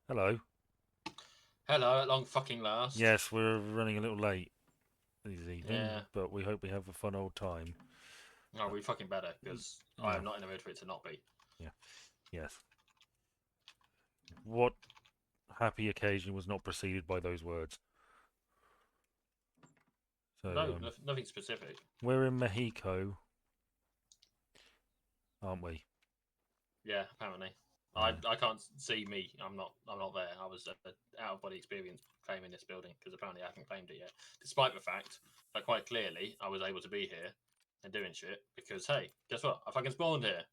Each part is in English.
Hello. Hello, at long fucking last. Yes, we're running a little late this evening, Yeah. but we hope we have a fun old time. Oh, Uh, we fucking better, because I yeah, am not in the mood for it to not be. yeah, yes. What happy occasion was not preceded by those words? So, No, nothing specific. we're in Mexico, aren't we? Yeah, apparently. I Yeah. I can't see me. I'm not there. I was out of body experience claiming this building because apparently I haven't claimed it yet, despite the fact that quite clearly I was able to be here and doing shit because hey, guess what? I fucking spawned here.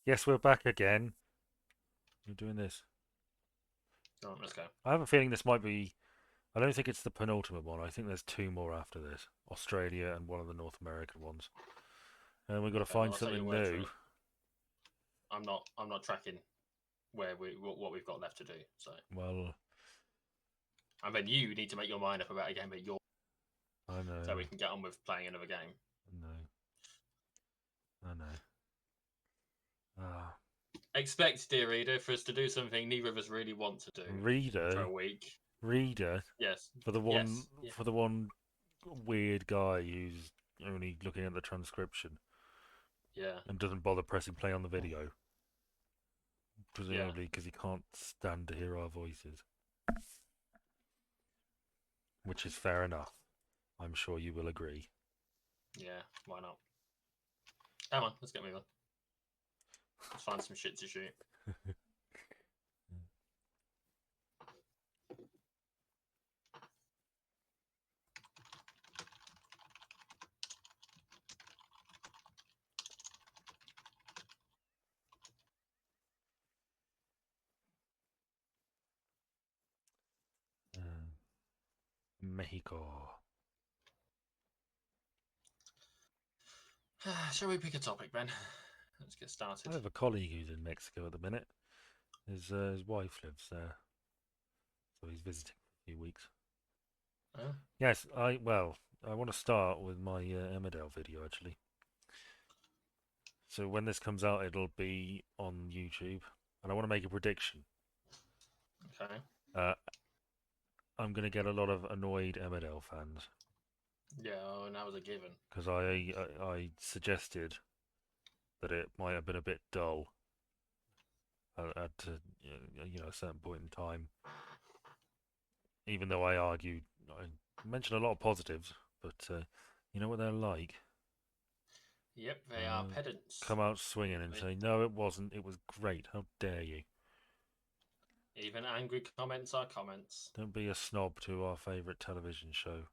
Yes, we're back again. We're doing this. All right, let's go. I have a feeling this might be. I don't think it's the penultimate one. I think there's two more after this Australia and one of the North American ones. And we've got to Okay, well find I'll take your something word for new. it. I'm not tracking where we what we've got left to do. So Well, I mean, you need to make your mind up about a game that you're I so know. we can get on with playing another game. I know. I know. Ah. Expect, dear reader, for us to do something neither of us really want to do for Reader a week. reader Yes, for the one yes, yeah, weird guy who's only looking at the transcription yeah, and doesn't bother pressing play on the video, yeah, presumably because he can't stand to hear our voices, which is fair enough. I'm sure you will agree. yeah. Why not? Come on, let's get moving. Let's find some shit to shoot. Mexico. Shall we pick a topic, Ben? Let's get I started. have a colleague who's in Mexico at the minute. His wife lives there, so he's visiting for a few weeks. Oh, Yes, I want to start with my Emmerdale video actually. So when this comes out, it'll be on YouTube, and I want to make a prediction. okay. Uh, I'm going to get a lot of annoyed Emmerdale fans Yeah, oh, and that was a given. because I suggested that it might have been a bit dull at a certain point in time. Even though I mentioned a lot of positives, but you know what they're like. Yep, they are Uh, pedants. Come out swinging and They, say, "No, it wasn't. It was great. How dare you? even angry comments are comments. Don't be a snob to our favourite television show."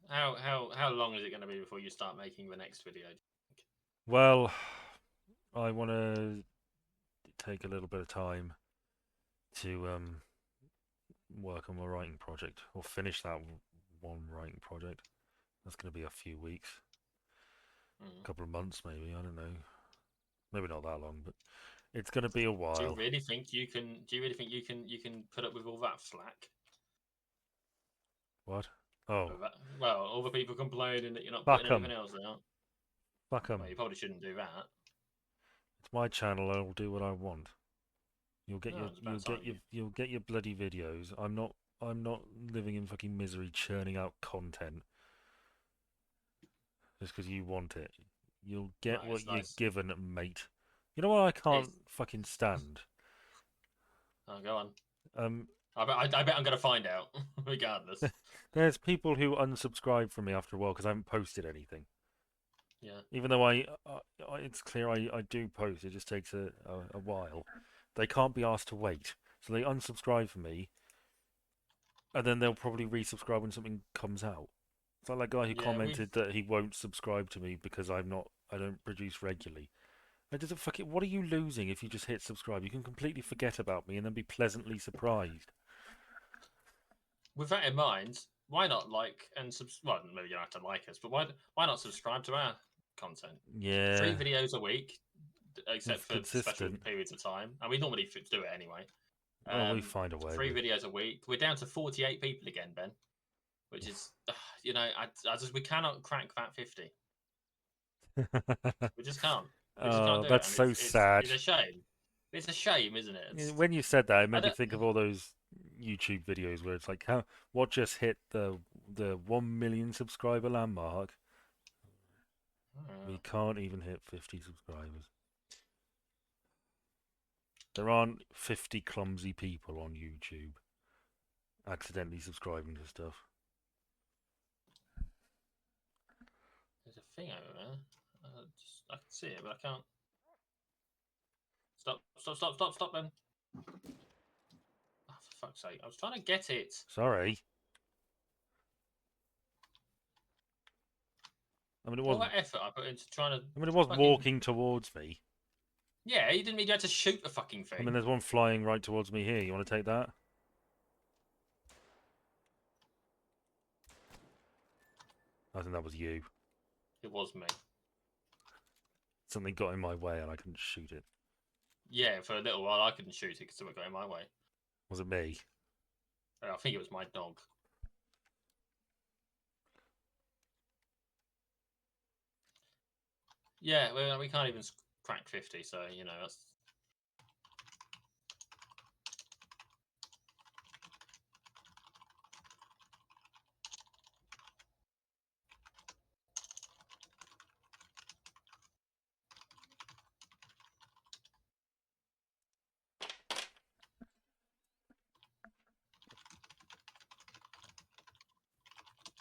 How long is it going to be before you start making the next video? Well, I want to take a little bit of time to work on my writing project or finish that one writing project. That's going to be a few weeks, Mm. a couple of months maybe. I don't know. Maybe not that long, but it's going to be a Do you while. really think you can? Do you really think you can put up with all that flack? What? Oh, Well, all the people complaining that you're not putting fuck 'em. anything else out. Fuck Well, 'em. you probably shouldn't do that. It's my channel. I'll do what I want. No, it's about time you. You'll get your bloody videos. I'm not living in fucking misery churning out content just because you want it. You'll No, get what it's you're nice. given, mate. You know what I can't It's. fucking stand? Oh, go on. Um, I bet I'm gonna find out, regardless. there's people who unsubscribe from me after a while because I haven't posted anything. Yeah. Even though it's clear I do post, it just takes a while. They can't be asked to wait, so they unsubscribe from me, and then they'll probably resubscribe when something comes out. It's like that guy who Yeah, we've commented that he won't subscribe to me because I don't produce regularly. I just fucking, what are you losing if you just hit subscribe? You can completely forget about me and then be pleasantly surprised. with that in mind, why not like and well, maybe you don't have to like us, but why not subscribe to our content? Yeah, 3 videos a week, except it's for special consistent. periods of time, and we normally do it anyway. Well, we Um, find a way. 3 videos a week. We're down to 48 people again, Ben, which is, I just we cannot crack that 50. We just can't. We just can't do it, That's and so sad. it's a shame. It's a shame, isn't it? When you said that, it I made me don't. think of all those YouTube videos where it's like, how what just hit the 1 million subscriber landmark. We can't even hit 50 subscribers. There aren't 50 clumsy people on YouTube accidentally subscribing to stuff. There's a thing over there. I can see it, but I can't. Stop, then. Oh, for fuck's sake. I was trying to get it. Sorry. I mean, it All was. that effort I put into trying to I mean, it was fucking. walking towards me. Yeah, you didn't mean you had to shoot the fucking I mean, thing. there's one flying right towards me here. You want to take that? I think that was you. It was me. Something got in my way and I couldn't shoot it. Yeah, for a little while I couldn't shoot it because someone got in my way. Was it me? I think it was my dog. Yeah, we can't even crack 50, so you know that's.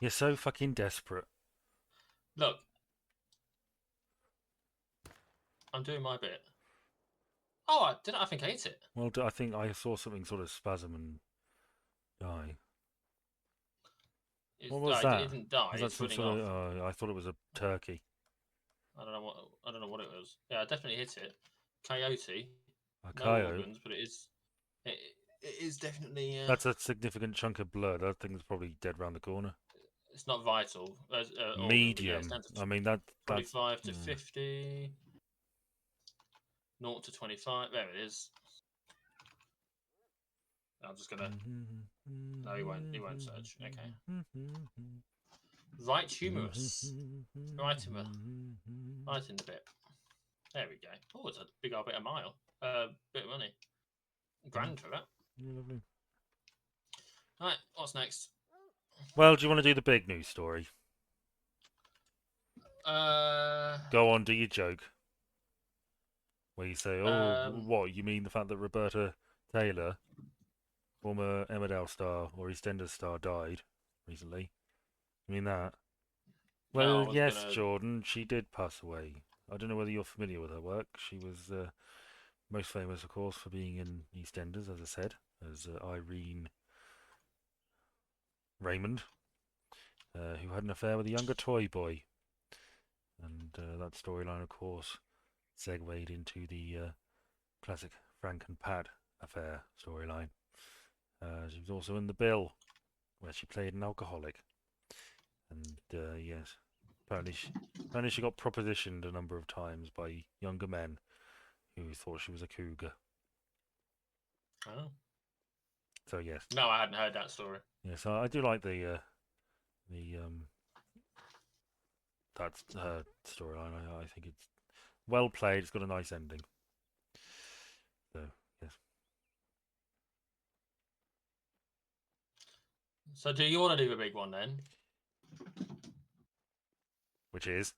You're so fucking desperate. Look, I'm doing my bit. Oh, I think I hit it. Well, I think I saw something sort of spasm and die. What was It that? didn't die. Was that It's some running sort off. of? I thought it was a turkey. I don't know what it was. Yeah, I definitely hit it. Coyote. A No coyote. organs, but it, it is definitely. That's a significant chunk of blood. That thing's probably dead round the corner. It's not vital as organ, but yeah, it's Medium. down to I mean that's 45 to yeah. 50. 0 to 25. There it is. I'm just gonna. No, he won't. He won't search. Okay. Right humorous. Right in the bit. There we go. Oh, it's a big old bit of mile. Bit of money. Grand for that. Lovely. Right. What's next? Well, do you want to do the big news story? Uh. Go on, do your joke. Where you say, "Oh, Um. what? You mean the fact that Roberta Taylor, former Emmerdale star or EastEnders star, died recently? You mean that?" No, I Well, was yes, gonna. Jordan, she did pass away. I don't know whether you're familiar with her work. She was most famous, of course, for being in EastEnders, as I said, as Irene Raymond, who had an affair with a younger toy boy. And that storyline, of course, segued into the classic Frank and Pat affair storyline. She was also in The Bill, where she played an alcoholic. And yes, apparently she got propositioned a number of times by younger men who thought she was a cougar. Oh. So yes, No, I hadn't heard that story. yes, I do like the that's her storyline. I think it's well played. It's got a nice ending. So yes, So, do you want to do the big one then? which is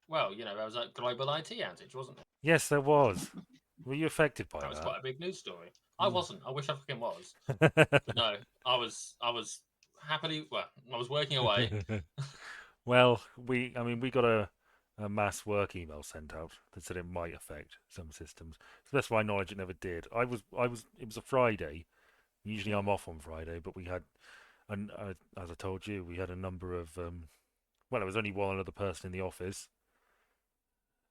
Well, you know, there was that global IT outage, wasn't there? yes, there was. Were you affected by That was quite a big news story. I that? wasn't. I wish I fucking was. But no, I was. I was happily. Well, I was working away. Well, I mean, we got a mass work email sent out that said it might affect some systems. To the best of my knowledge, it never did. It was a Friday. Usually I'm off on Friday, but we had, and as I told you, we had a number of, well, there was only one other person in the office,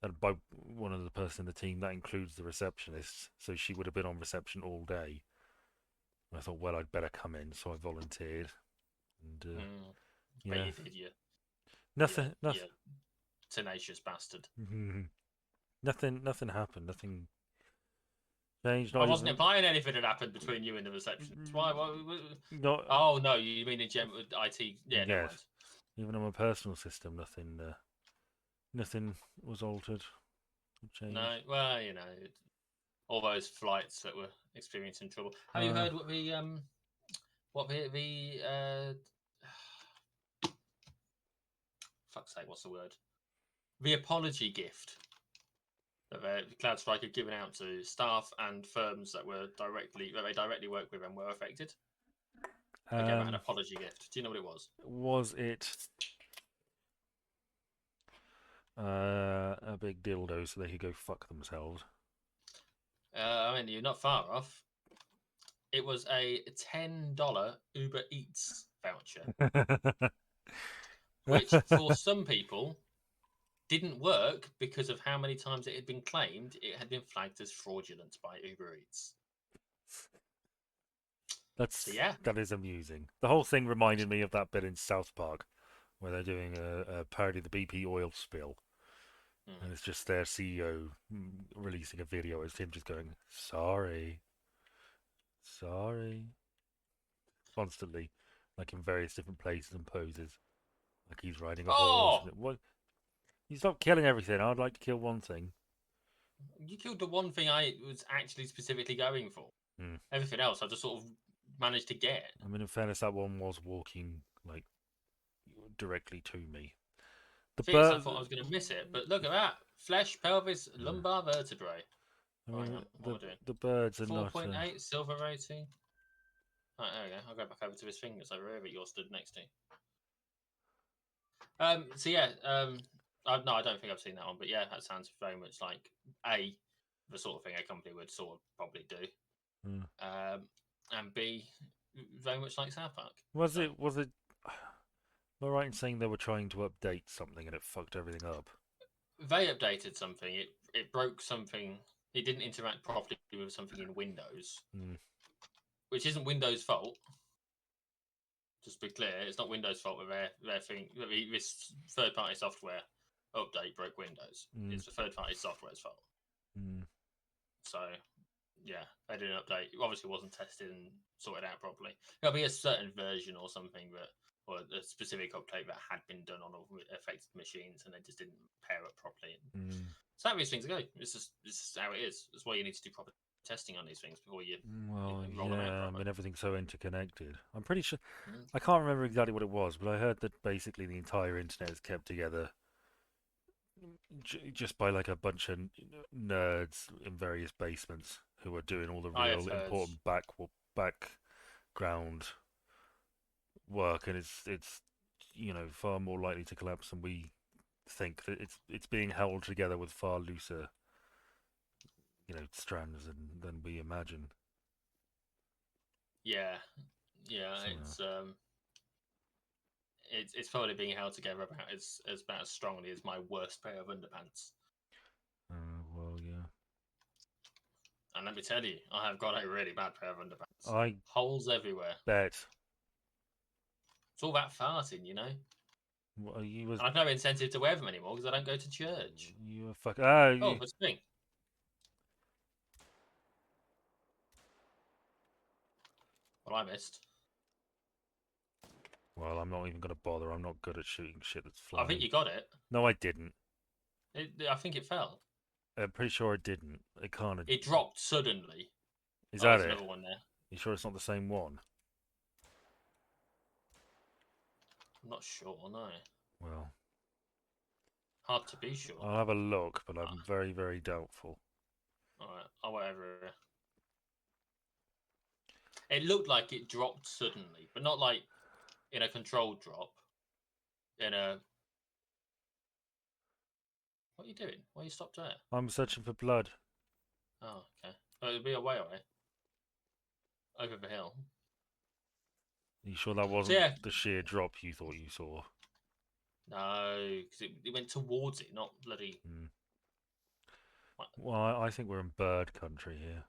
and by one other person in the team, that includes the receptionist. So she would have been on reception all day. I thought, well, I'd better come in, so I volunteered, and Bet yeah, you did, you. nothing, You nothing. tenacious bastard. Nothing happened. Nothing changed. I Not wasn't even. implying anything had happened between you and the receptionist. Why? Not. Oh no, you mean in general IT? Yeah, never Yes. mind. Even on my personal system, nothing was altered. Change. No, well, all those flights that were experiencing trouble. Have you heard what the fuck's sake, what's the word? The apology gift that CloudStrike had given out to staff and firms that they directly work with and were affected. They gave out an apology gift. Do you know what it was? Was it a big dildo so they could go fuck themselves? I mean, you're not far off. It was a $10 Uber Eats voucher, which for some people didn't work because of how many times it had been claimed it had been flagged as fraudulent by Uber Eats. So yeah, That is amusing. The whole thing reminded me of that bit in South Park where they're doing a parody of the BP oil spill, and it's just their CEO releasing a video as him just going, "Sorry, sorry," constantly, like in various different places and poses, like he's riding a horse. Oh, What? You stop killing everything. I'd like to kill one thing. you killed the one thing I was actually specifically going for. Hmm. Everything else I just sort of managed to get. I mean, in fairness, that one was walking like directly to me. The Fix, I bird. thought I was going to miss it, but look at that. Flesh, pelvis, Yeah. lumbar vertebrae. I Oh, hang mean, on, what am I doing? the birds are not. 4.8, silver rating. Right, there we go. I'll go back over to his fingers over here that you're stood next to. So yeah, no, I don't think I've seen that one, but yeah, that sounds very much like the sort of thing a company would sort of probably do, and B, very much like South Park. Was it? Was it? Am I right in saying they were trying to update something and it fucked everything up? They updated something. It broke something. It didn't interact properly with something in Windows, which isn't Windows' fault. Just to be clear, it's not Windows' fault with their thing. This third-party software update broke Windows. It's the third-party software's fault. So, yeah, they did an update. It obviously wasn't tested and sorted out properly. There'll be a certain version or something or a specific update that had been done on all affected machines and they just didn't pair up properly. So how these things go. This is how it is. That's why you need to do proper testing on these things before you roll them out Yeah. I properly. mean, everything's so interconnected. I'm pretty sure. I can't remember exactly what it was, but I heard that basically the entire internet is kept together just by like a bunch of nerds in various basements who are doing all the I have real heard. important background work, and it's far more likely to collapse than we think. That it's being held together with far looser strands than we imagine. Yeah, yeah. So, It's probably being held together about as strongly as my worst pair of underpants. well, yeah. And let me tell you, I have got a really bad pair of underpants. I Holes everywhere. bet. It's all that farting, Well, you was And I've no incentive to wear them anymore because I don't go to church. you were Oh, but spring. Well, I missed. Well, I'm not even gonna bother. I'm not good at shooting shit that's I think flying. you got it. No, I didn't. I think it fell. I'm pretty sure I didn't. It can't. It dropped suddenly. Is Oh, that there's it? another one there. You sure it's not the same one? I'm not sure, no. Well, Hard to be sure. I'll have a look, but I'm very, very doubtful. Alright, I'll wait over here. It looked like it dropped suddenly, but not like in a controlled drop. In a... What are you doing? Why you stopped there? I'm searching for blood. Oh, okay. Oh, it'll be a way away. Over the hill. Are you sure that So wasn't yeah. the sheer drop you thought you saw? No, because it went towards it, not bloody... Well, I think we're in bird country here.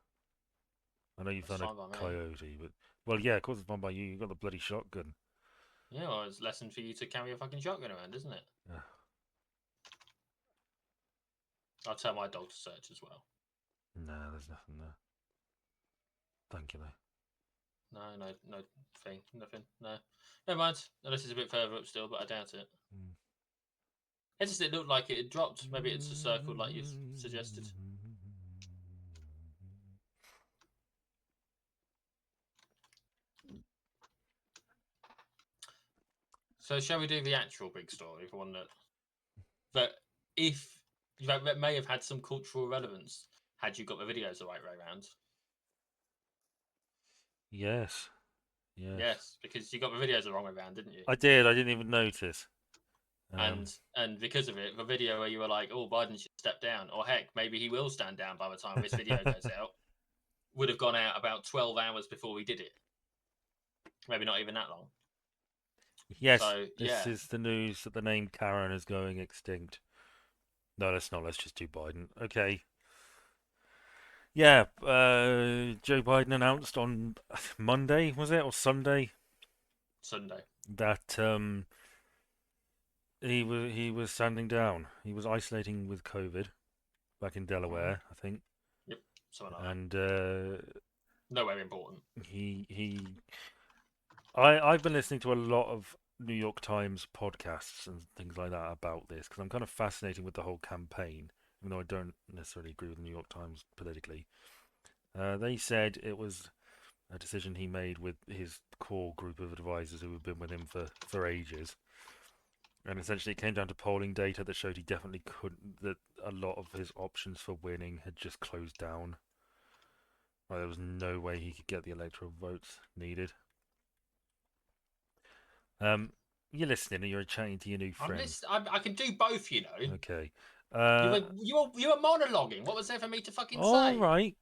I know you That's found a fine by me. coyote, but... Well, yeah, of course it's fine by you. You've got the bloody shotgun. Yeah, well, it's a lesson for you to carry a fucking shotgun around, isn't it? Yeah. I'll tell my dog to search as well. Nah, there's nothing there. Thank you, though. No thing, nothing, no. Never mind, unless it's a bit further up still, but I doubt it. It looked like it had dropped. Maybe it's a circle like you suggested. So shall we do the actual big story for one that if that may have had some cultural relevance had you got the videos the right way around? Yes. Yes. Yes, because you got the videos the wrong way around, didn't you? I did. I didn't even notice. And because of it, the video where you were like, "Oh, Biden should step down," or heck, maybe he will stand down by the time this video goes out, would have gone out about 12 hours before we did it. Maybe not even that long. Yes, So this yeah, is the news that the name Karen is going extinct. No, let's not. Let's just do Biden. Okay. Yeah, Joe Biden announced on Monday, was it, or Sunday, Sunday. that he was standing down. He was isolating with COVID back in Mm-hmm. Delaware, I think, Yep, something like that. and Nowhere important. he I've been listening to a lot of New York Times podcasts and things like that about this because I'm kind of fascinated with the whole campaign, even though I don't necessarily agree with the New York Times politically. They said it was a decision he made with his core group of advisors who have been with him for ages. And essentially, it came down to polling data that showed he definitely couldn't, that a lot of his options for winning had just closed down. Like, there was no way he could get the electoral votes needed. Um, you're listening and you're chatting to your new I'm friend. listening. I can do both, you know. Okay. You were monologuing. What was there for me to fucking All say? right.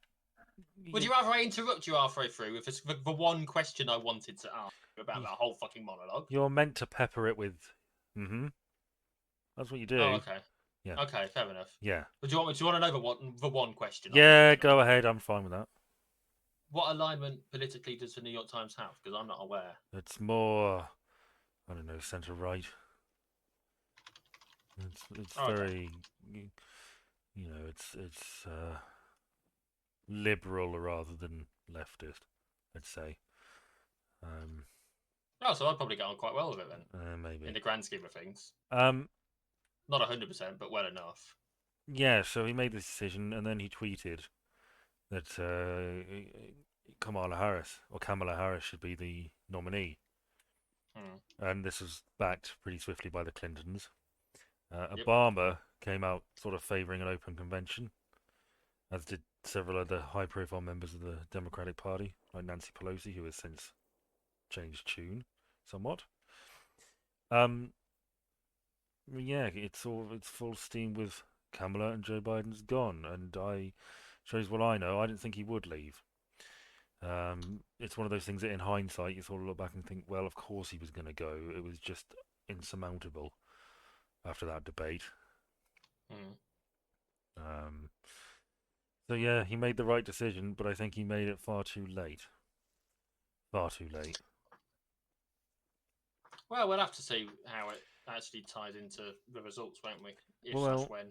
Would you rather I interrupt you halfway through with the one question I wanted to ask you about that whole fucking monologue? You're meant to pepper it with, mm-hmm. That's what you Oh, do. okay. Yeah. Okay, fair enough. Yeah. But do you want to know the one question I wanted Yeah, to know? go ahead. I'm fine with that. What alignment politically does the New York Times have? Because I'm not aware. It's more, I don't know, centre right. It's Oh, okay. very, it's liberal rather than leftist, I'd say. Um, Oh, so I'd probably get on quite well with it then, in maybe. the grand scheme of things. Um, Not 100%, but well enough. yeah. So he made this decision, and then he tweeted that Kamala Harris should be the nominee, Hmm. and this was backed pretty swiftly by the Clintons. Yep. Obama came out sort of favouring an open convention, as did several other high-profile members of the Democratic Party, like Nancy Pelosi, who has since changed tune somewhat. Um, yeah, it's full steam with Kamala, and Joe Biden's gone, and I shows what I know. I didn't think he would leave. It's one of those things that, in hindsight, you sort of look back and think, well, of course he was going to go. It was just insurmountable after that debate. Hmm. Um, so yeah, he made the right decision, but I think he made it far too late. Far too late. Well, we'll have to see how it actually ties into the results, won't we? If/Well, when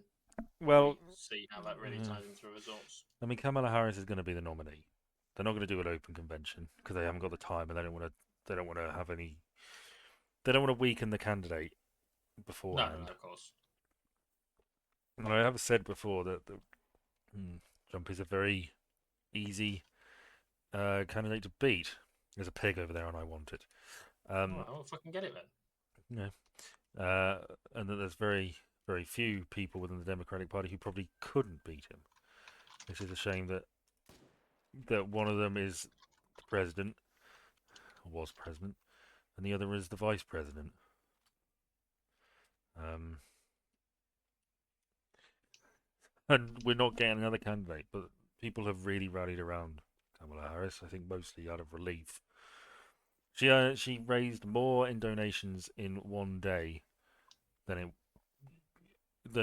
well, we see how that really ties into the results. I mean, Kamala Harris is going to be the nominee. They're not going to do an open convention because they haven't got the time, and they don't want to. They don't want to have any. They don't want to weaken the candidate No, no, no, beforehand. of course. And I have said before that Trump is a very easy candidate to beat. There's a pig over there, and I want it. All Um, right, well, fucking get it then. you know, and that there's very, very few people within the Democratic Party who probably couldn't beat him. This is a shame that one of them is the president, or was president, and the other is the vice president. Um, and we're not getting another candidate, but people have really rallied around Kamala Harris. I think mostly out of relief. She raised more in donations in one day than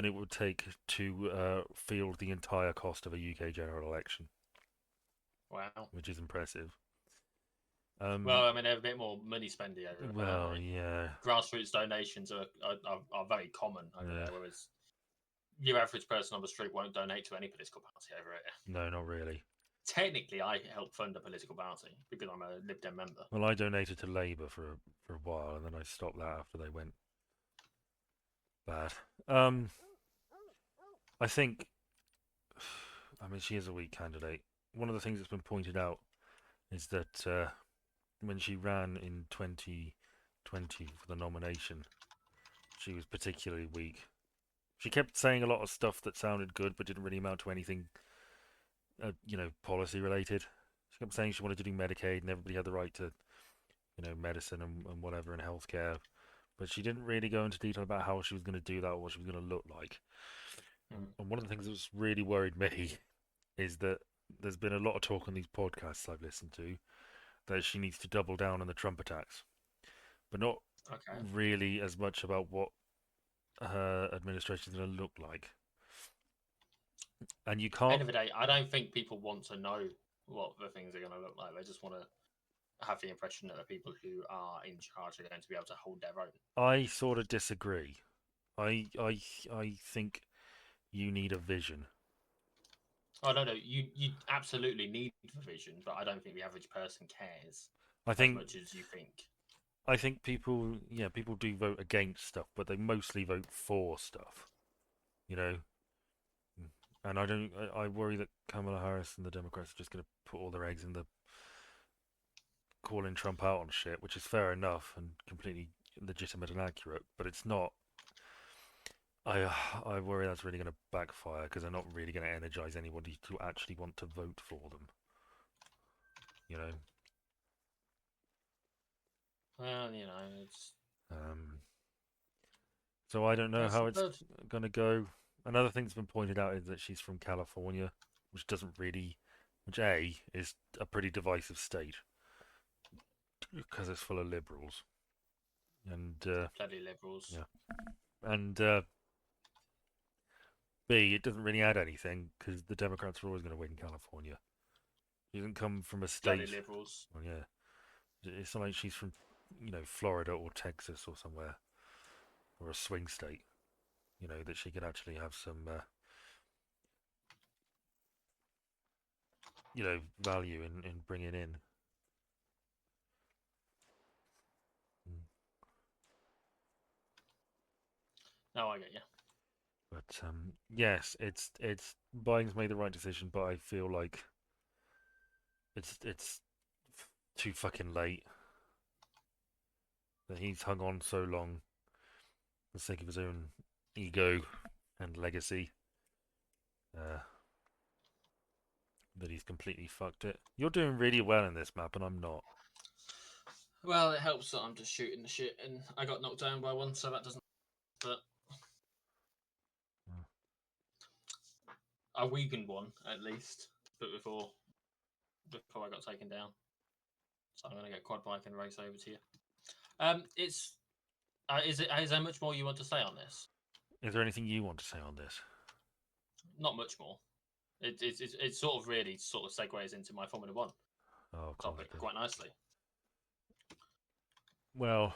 it would take to field the entire cost of a UK general election, Wow. which is impressive. Well, I mean, they have a bit more money spendy over there, don't Well, they? yeah, Grassroots donations are very common over yeah, there, whereas your average person on the street won't donate to any political party over here. no, not really. Technically, I help fund a political party because I'm a Lib Dem member. Well, I donated to Labour for a while, and then I stopped that after they went bad. I think, I mean, she is a weak candidate. One of the things that's been pointed out is that when she ran in 2020 for the nomination, she was particularly weak. She kept saying a lot of stuff that sounded good, but didn't really amount to anything, policy related. She kept saying she wanted to do Medicaid and everybody had the right to, medicine and whatever and healthcare, but she didn't really go into detail about how she was going to do that or what she was going to look like. Mm. And one of the things that's really worried me is that there's been a lot of talk on these podcasts I've listened to that she needs to double down on the Trump attacks, but not Okay. really as much about what her administration is going to look like. And you End can't. of the day, I don't think people want to know what the things are going to look like. They just want to have the impression that the people who are in charge are going to be able to hold their own. I sort of disagree. I think you need a vision. Oh no, no, you absolutely need the vision, but I don't think the average person cares I as think much as you think. I think people, yeah, people do vote against stuff, but they mostly vote for stuff. You know, and I don't. I worry that Kamala Harris and the Democrats are just going to put all their eggs in the calling Trump out on shit, which is fair enough and completely legitimate and accurate, but it's not. I worry that's really going to backfire because they're not really going to energize anybody to actually want to vote for them. You know. Well, it's Um, so I don't know that's how it's absurd. going to go. Another thing that's been pointed out is that she's from California, which doesn't really, which A is a pretty divisive state because it's full of liberals, and Bloody liberals. yeah, and B, it doesn't really add anything because the Democrats are always going to win California. She doesn't come from a Bloody state. liberals. Well, yeah, it's not like she's from, Florida or Texas or somewhere or a swing state. That she could actually have some, value in bringing in. Mm. No, I get you. But yes, it's Biden's made the right decision, but I feel like it's too fucking late. That he's hung on so long for the sake of his own ego and legacy. Uh, that he's completely fucked it. You're doing really well in this map, and I'm not. Well, it helps that I'm just shooting the shit, and I got knocked down by one, so that doesn't. But Mm. I weakened one at least, but before I got taken down. So I'm going to get quad bike and race over to you. It's is there much more you want to say on this? Is there anything you want to say on this? Not much more. It sort of really sort of segues into my Formula One Oh, of course topic it does. quite nicely. Well,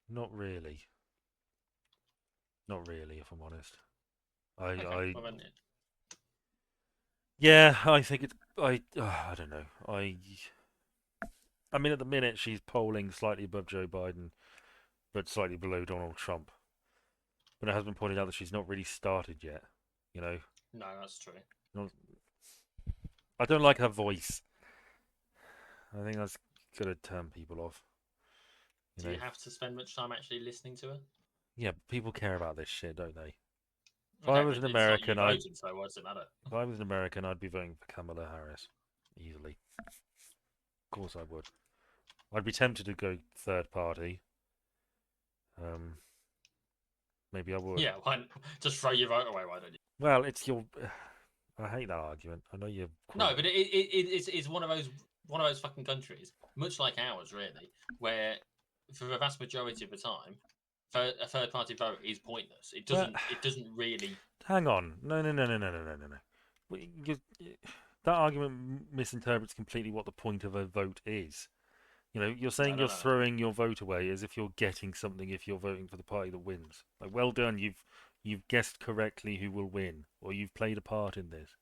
not really. Not really, if I'm honest. I, Okay, I, well then, yeah, I think it's. I don't know. I mean, at the minute she's polling slightly above Joe Biden, but slightly below Donald Trump. But it has been pointed out that she's not really started yet. You know, no, that's true. not, I don't like her voice. I think that's gonna turn people off. You Do know, you have to spend much time actually listening to her? yeah, people care about this shit, don't they? If I Okay, was but an it's not you American, voting, so why does it matter? if I was an American, I'd be voting for Kamala Harris easily. Of course, I would. I'd be tempted to go third party. Um, maybe I would. Yeah, why just throw your vote away? Why don't you? Well, it's your. I hate that argument. I know you're No, quite. but it's one of those fucking countries, much like ours, really, where for the vast majority of the time, a third party vote is pointless. It Well, doesn't really. hang on. No, no, no, no, no, no, no, no, no. That argument misinterprets completely what the point of a vote is. You're No, saying no, you're no, no. throwing your vote away as if you're getting something if you're voting for the party that wins. Like, well done, you've guessed correctly who will win, or you've played a part in this.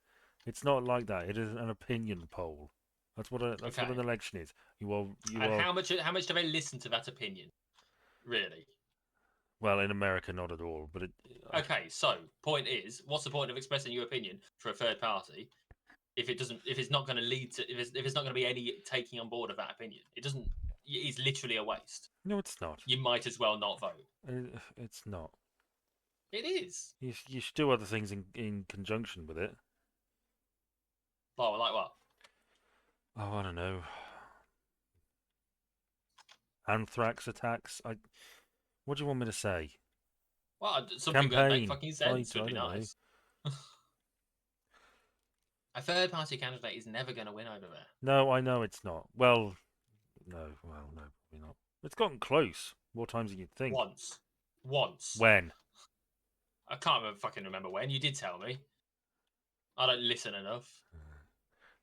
It's not like that. It is an opinion poll. That's what an Okay, election is. You and are how much do they listen to that opinion? really. Well, in America, not at all. But Okay, so point is, what's the point of expressing your opinion for a third party if it's not going to lead to, if it's not going to be any taking on board of that opinion? It doesn't. It's literally a waste. no, it's not. You might as well not vote. It's not. It is. You should do other things in conjunction with it. Oh, like what? Oh, I don't know. Anthrax attacks. What do you want me to say? Well, something that make Campaign. fucking I sense would be don't know. nice. A third party candidate is never going to win over there. No, I know it's not. Well, no, probably not. It's gotten close. More times than you'd think. Once. When? I can't fucking remember when. You did tell me. I don't listen enough.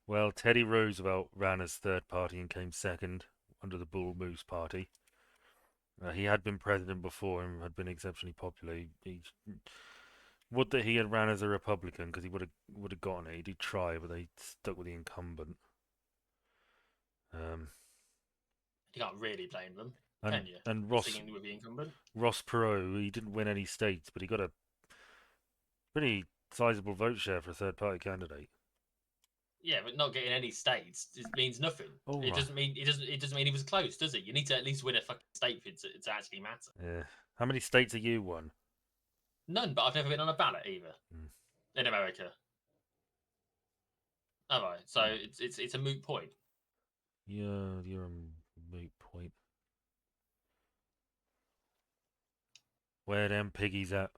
Well, Teddy Roosevelt ran as third party and came second under the Bull Moose Party. He had been president before and had been exceptionally popular. Would that he had ran as a Republican because he would have gotten it. He did try, but they stuck with the incumbent. You can't really blame them, And can you? and Singing with the incumbent. Ross Perot, he didn't win any states, but he got a pretty sizable vote share for a third party candidate. Yeah, but not getting any states means nothing. Oh, It right. doesn't mean he was close, does it? You need to at least win a fucking state for it to actually matter. Yeah. How many states have you won? None, but I've never been on a ballot either in America. Have I? So it's a moot point. Yeah, you're a moot point. Where them piggies at?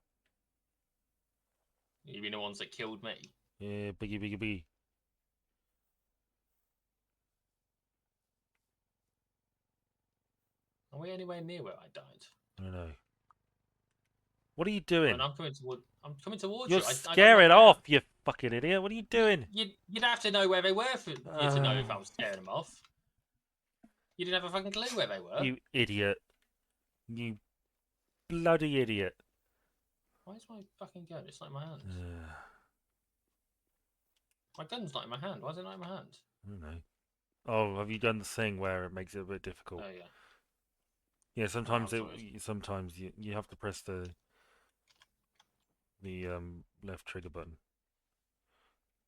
You mean the ones that killed me? Yeah, biggie. Are we anywhere near where I died? I don't know. What are you doing? I'm coming towards You're you. I don't know scaring where off, you fucking idiot. What are you doing? You'd have to know where they were for you to know if I was scaring them off. You didn't have a fucking clue where they were. You idiot. You bloody idiot. Why is my fucking gun? It's not in my hand. My gun's not in my hand. Why is it not in my hand? I don't know. Oh, have you done the thing where it makes it a bit difficult? Oh yeah. Yeah, sometimes Oh, sometimes you have to press the left trigger button.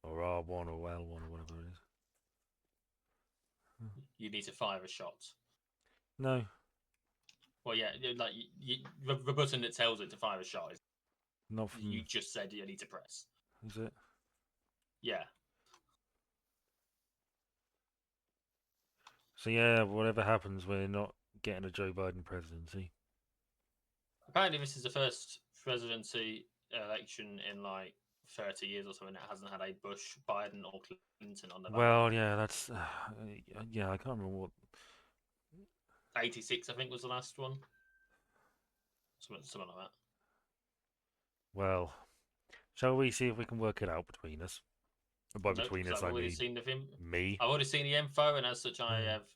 Or R1 or L1 or whatever it is. You need to fire a shot. No. Well, yeah, like the button that tells it to fire a shot is. Not from. You just said you need to press. Is it? Yeah. So yeah, whatever happens, we're not getting a Joe Biden presidency. Apparently, this is the first presidency election in like 30 years or something that hasn't had a Bush, Biden, or Clinton on the ballot. Well, yeah, that's yeah. I can't remember what. 86, I think, was the last one. Something like that. Well, shall we see if we can work it out between us? By between us, I mean me. I've already seen the info, and as such, I have.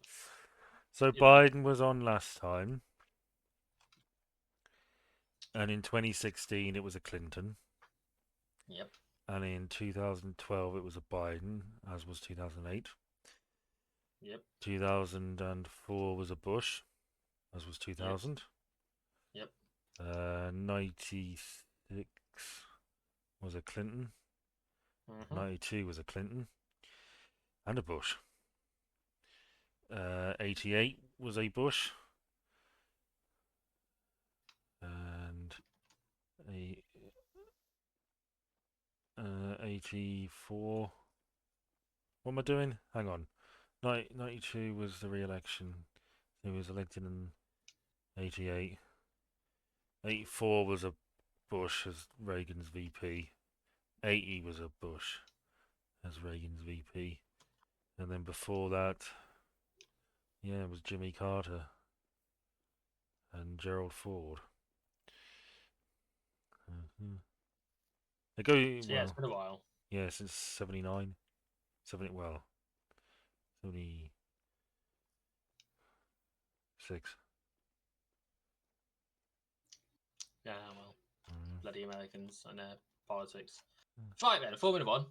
So Biden was on last time, and in 2016 it was a Clinton. Yep. And in 2012 it was a Biden, as was 2008. Yep. 2004 was a Bush, as was 2000. Yep. 96 was a Clinton. 92 was a Clinton and a Bush. 88 was a Bush and a 84. What am I doing? Hang on. 92 was the re-election. He was elected in 88. 84 was a Bush as Reagan's VP. 80 was a Bush as Reagan's VP. And then before that, yeah, it was Jimmy Carter and Gerald Ford. They go, so yeah, it's been a while. Yeah, since 79. 76. Yeah, well, bloody Americans and their politics. Right then, Formula One.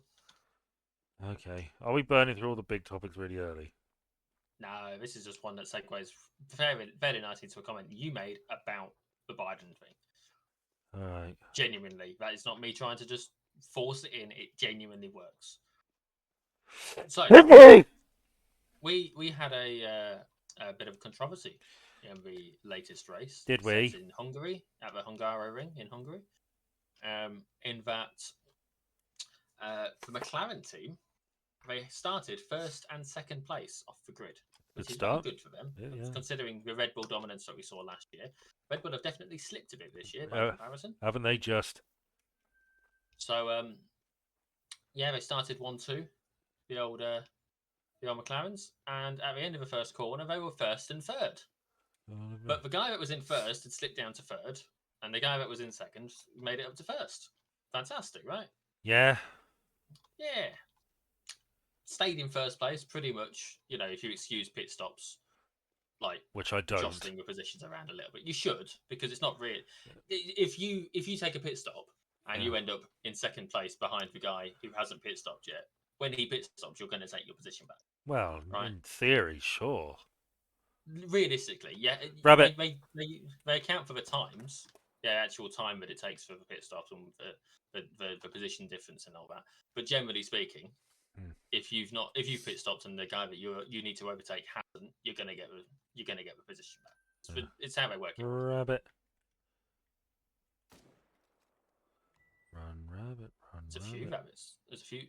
Okay. Are we burning through all the big topics really early? No, this is just one that segues very, very nicely into a comment you made about the Biden thing. All right. Genuinely, that is not me trying to just force it in. It genuinely works. So we had a bit of controversy in the latest race. Did So we? it's in Hungary at the Hungaro Ring in Hungary. In that the McLaren team, they started first and second place off the grid, which Good is very start. good for them, Yeah. considering the Red Bull dominance that we saw last year. Red Bull have definitely slipped a bit this year by comparison. Haven't they just? So yeah, they started 1-2, the old McLarens, and at the end of the first corner, they were first and third. But the guy that was in first had slipped down to third, and the guy that was in second made it up to first. Fantastic, right? Yeah. Yeah. Stayed in first place, pretty much. You know, if you excuse pit stops, like Which I don't. jostling the positions around a little bit, you should, because it's not real. If you take a pit stop and you end up in second place behind the guy who hasn't pit stopped yet, when he pit stops, you're going to take your position back. Well, right? in theory, sure. Realistically, yeah, Rabbit. they account for the times, the actual time that it takes for the pit stops and the position difference and all that. But generally speaking, if you've pit stopped and the guy that you need to overtake hasn't, you're gonna get the position back. It's how they work it. Rabbit. Run, rabbit, run, There's a few rabbits. There's a few.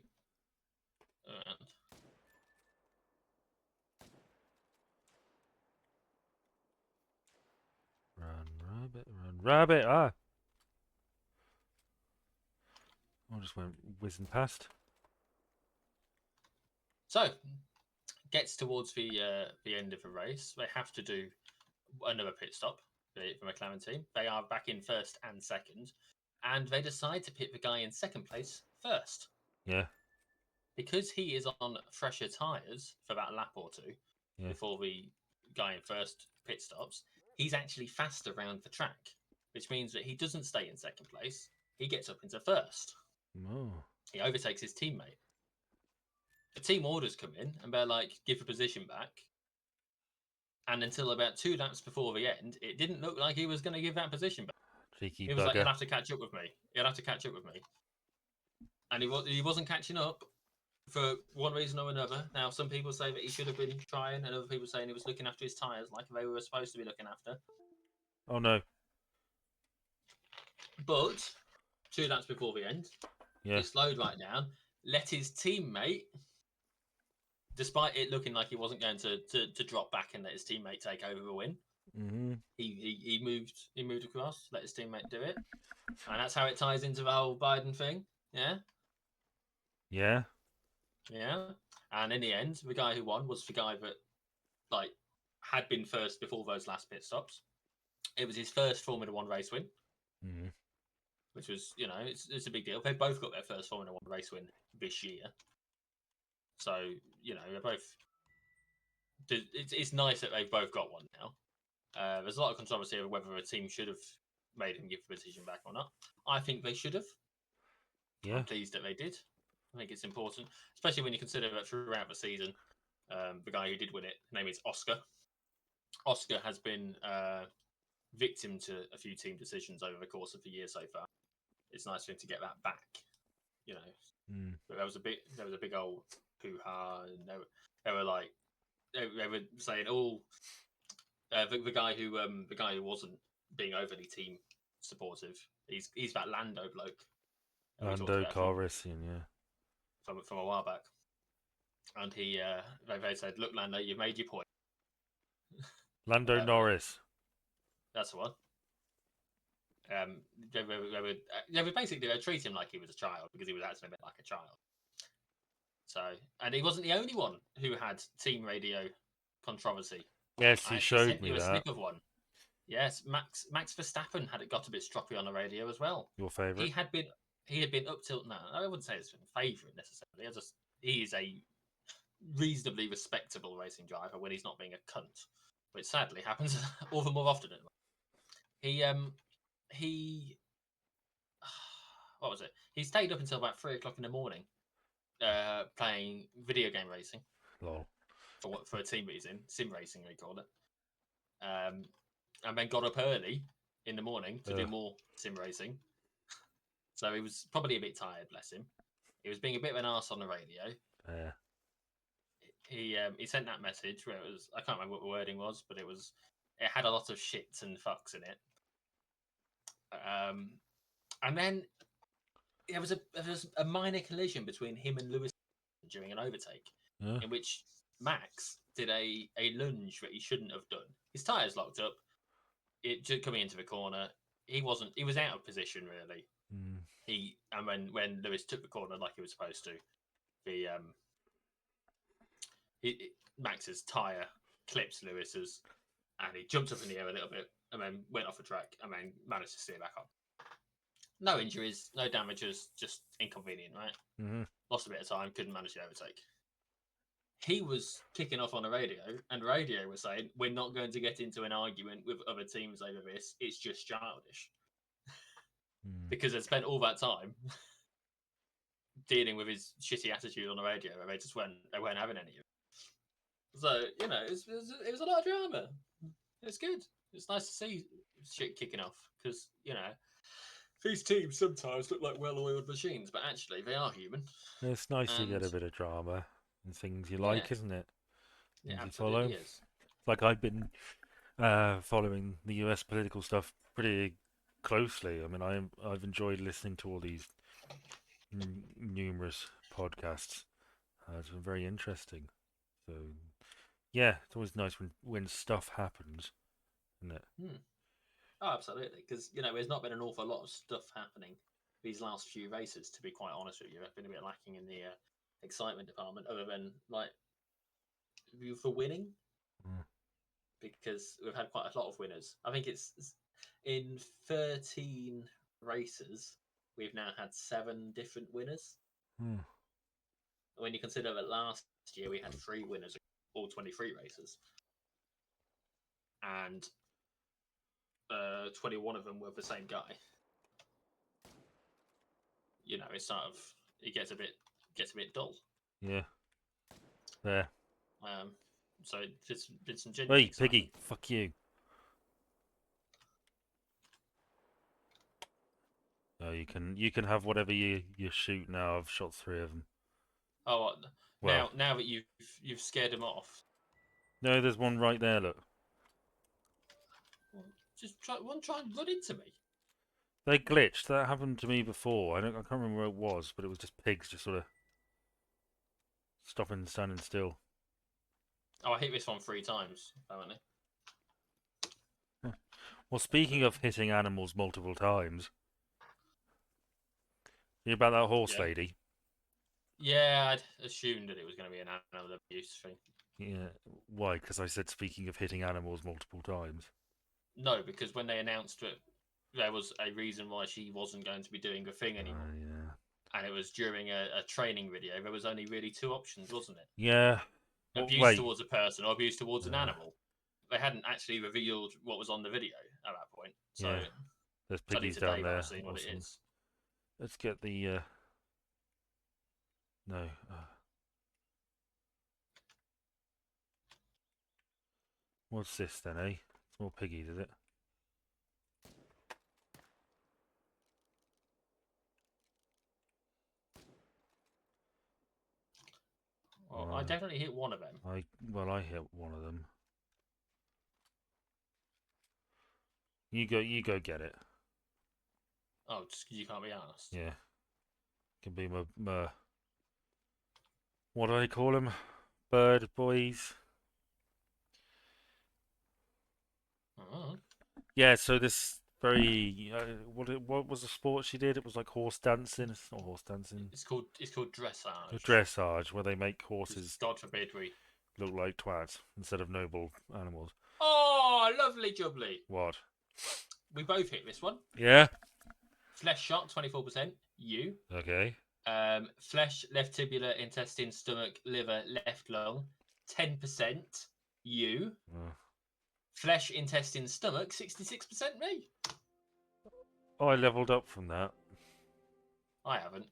Run, rabbit, run, rabbit. Ah. I just went whizzing past. So, gets towards the end of the race. They have to do another pit stop for the McLaren team. They are back in first and second, and they decide to pit the guy in second place first. Yeah. Because he is on fresher tyres for that lap or two before the guy in first pit stops, he's actually faster around the track, which means that he doesn't stay in second place. He gets up into first. Oh. He overtakes his teammate. The team orders come in and they're like, give the position back. And until about 2 laps before the end, it didn't look like he was going to give that position back. Cheeky He was bugger. like, you'll have to catch up with me. You'll have to catch up with me. And he wasn't catching up for one reason or another. Now, some people say that he should have been trying, and other people saying he was looking after his tyres like they were supposed to be looking after. Oh, no. But 2 laps before the end, he slowed right down, let his teammate, despite it looking like he wasn't going to drop back and let his teammate take over the win, he moved across, let his teammate do it, and that's how it ties into the whole Biden thing. Yeah. And in the end, the guy who won was the guy that had been first before those last pit stops. It was his first Formula One race win, which was, it's a big deal. They both got their first Formula One race win this year, so they're both. It's nice that they've both got one now. There's a lot of controversy over whether a team should have made him give the position back or not. I think they should have. Yeah. I'm pleased that they did. I think it's important, especially when you consider that throughout the season, the guy who did win it, his name is Oscar. Oscar has been victim to a few team decisions over the course of the year so far. It's nice for him to get that back, But there was a big old hoo-ha, and they were saying, the guy who wasn't being overly team supportive, he's that Lando bloke. Lando Calrissian, from a while back, and they said, "Look, Lando, you've made your point." Lando Norris. That's the one. They were basically they treat him like he was a child because he was actually a bit like a child. So, and he wasn't the only one who had team radio controversy. Yes, he showed me a that. snip of one. Yes, Max Verstappen got a bit stroppy on the radio as well. Your favourite? He had been up till now. I wouldn't say it's been favourite necessarily. He is a reasonably respectable racing driver when he's not being a cunt, which sadly happens all the more often. He what was it? He stayed up until about 3 o'clock in the morning, playing video game racing. Lol. for a team that he's in, sim racing we call it. And then got up early in the morning to do more sim racing. So he was probably a bit tired, bless him. He was being a bit of an arse on the radio. He sent that message where it was, I can't remember what the wording was, but it had a lot of shits and fucks in it. And then there was a minor collision between him and Lewis during an overtake, in which Max did a lunge that he shouldn't have done. His tyres locked up. It just coming into the corner. He was out of position really. And when Lewis took the corner like he was supposed to, Max's tyre clips Lewis's, and he jumped up in the air a little bit and then went off the track and then managed to steer back on. No injuries, no damages, just inconvenient, right? Mm-hmm. Lost a bit of time, couldn't manage the overtake. He was kicking off on the radio, and the radio was saying, "We're not going to get into an argument with other teams over this. It's just childish." Because they'd spent all that time dealing with his shitty attitude on the radio, and they weren't having any of it. So, it was a lot of drama. It was good. It's nice to see shit kicking off, because, these teams sometimes look like well-oiled machines, but actually they are human. It's nice to get a bit of drama and things you like, isn't it? It absolutely is. It's like I've been following the US political stuff pretty closely. I mean, I've enjoyed listening to all these numerous podcasts. It's been very interesting. So, yeah, it's always nice when stuff happens, isn't it? Oh, absolutely. Because, there's not been an awful lot of stuff happening these last few races, to be quite honest with you. I've been a bit lacking in the excitement department, other than, for winning. Because we've had quite a lot of winners. I think it's in 13 races, we've now had 7 different winners. When you consider that last year we had 3 winners, all 23 races. And 21 of them were the same guy. It's sort of, it gets a bit dull. Yeah. There. So it's been some genuine. Hey, Piggy, fuck you. Oh, you can have whatever you shoot now. I've shot 3 of them. Oh, well, now that you've scared them off. No, there's one right there. Look. Well, just try and run into me. They glitched. That happened to me before. I can't remember where it was, but it was just pigs just sort of stopping and standing still. Oh, I hit this one 3 times, apparently. Well, speaking of hitting animals multiple times, you about that horse lady? Yeah, I'd assumed that it was going to be an animal abuse thing. Yeah, why? Because I said speaking of hitting animals multiple times. No, because when they announced that there was a reason why she wasn't going to be doing the thing anymore, and it was during a training video, there was only really 2 options, wasn't it? Yeah. Abuse towards a person or abuse towards an animal. They hadn't actually revealed what was on the video at that point. So there's piggies down there. Awesome. What it is. Let's get the no. What's this then, eh? It's more piggies, is it? Well, I definitely hit one of them. I hit one of them. You go get it. Oh, just because you can't be asked. Yeah. Can be my what do I call them? Bird boys. Yeah, so this very what was the sport she did? It was like horse dancing. It's not horse dancing. It's called dressage. Dressage, where they make horses, God forbid, we look like twats instead of noble animals. Oh, lovely jubbly. What? We both hit this one. Yeah. Flesh shot 24%. You. Okay. Flesh, left tibia, intestine, stomach, liver, left lung 10%. You. Flesh, intestine, stomach 66% me. Oh, I leveled up from that. I haven't.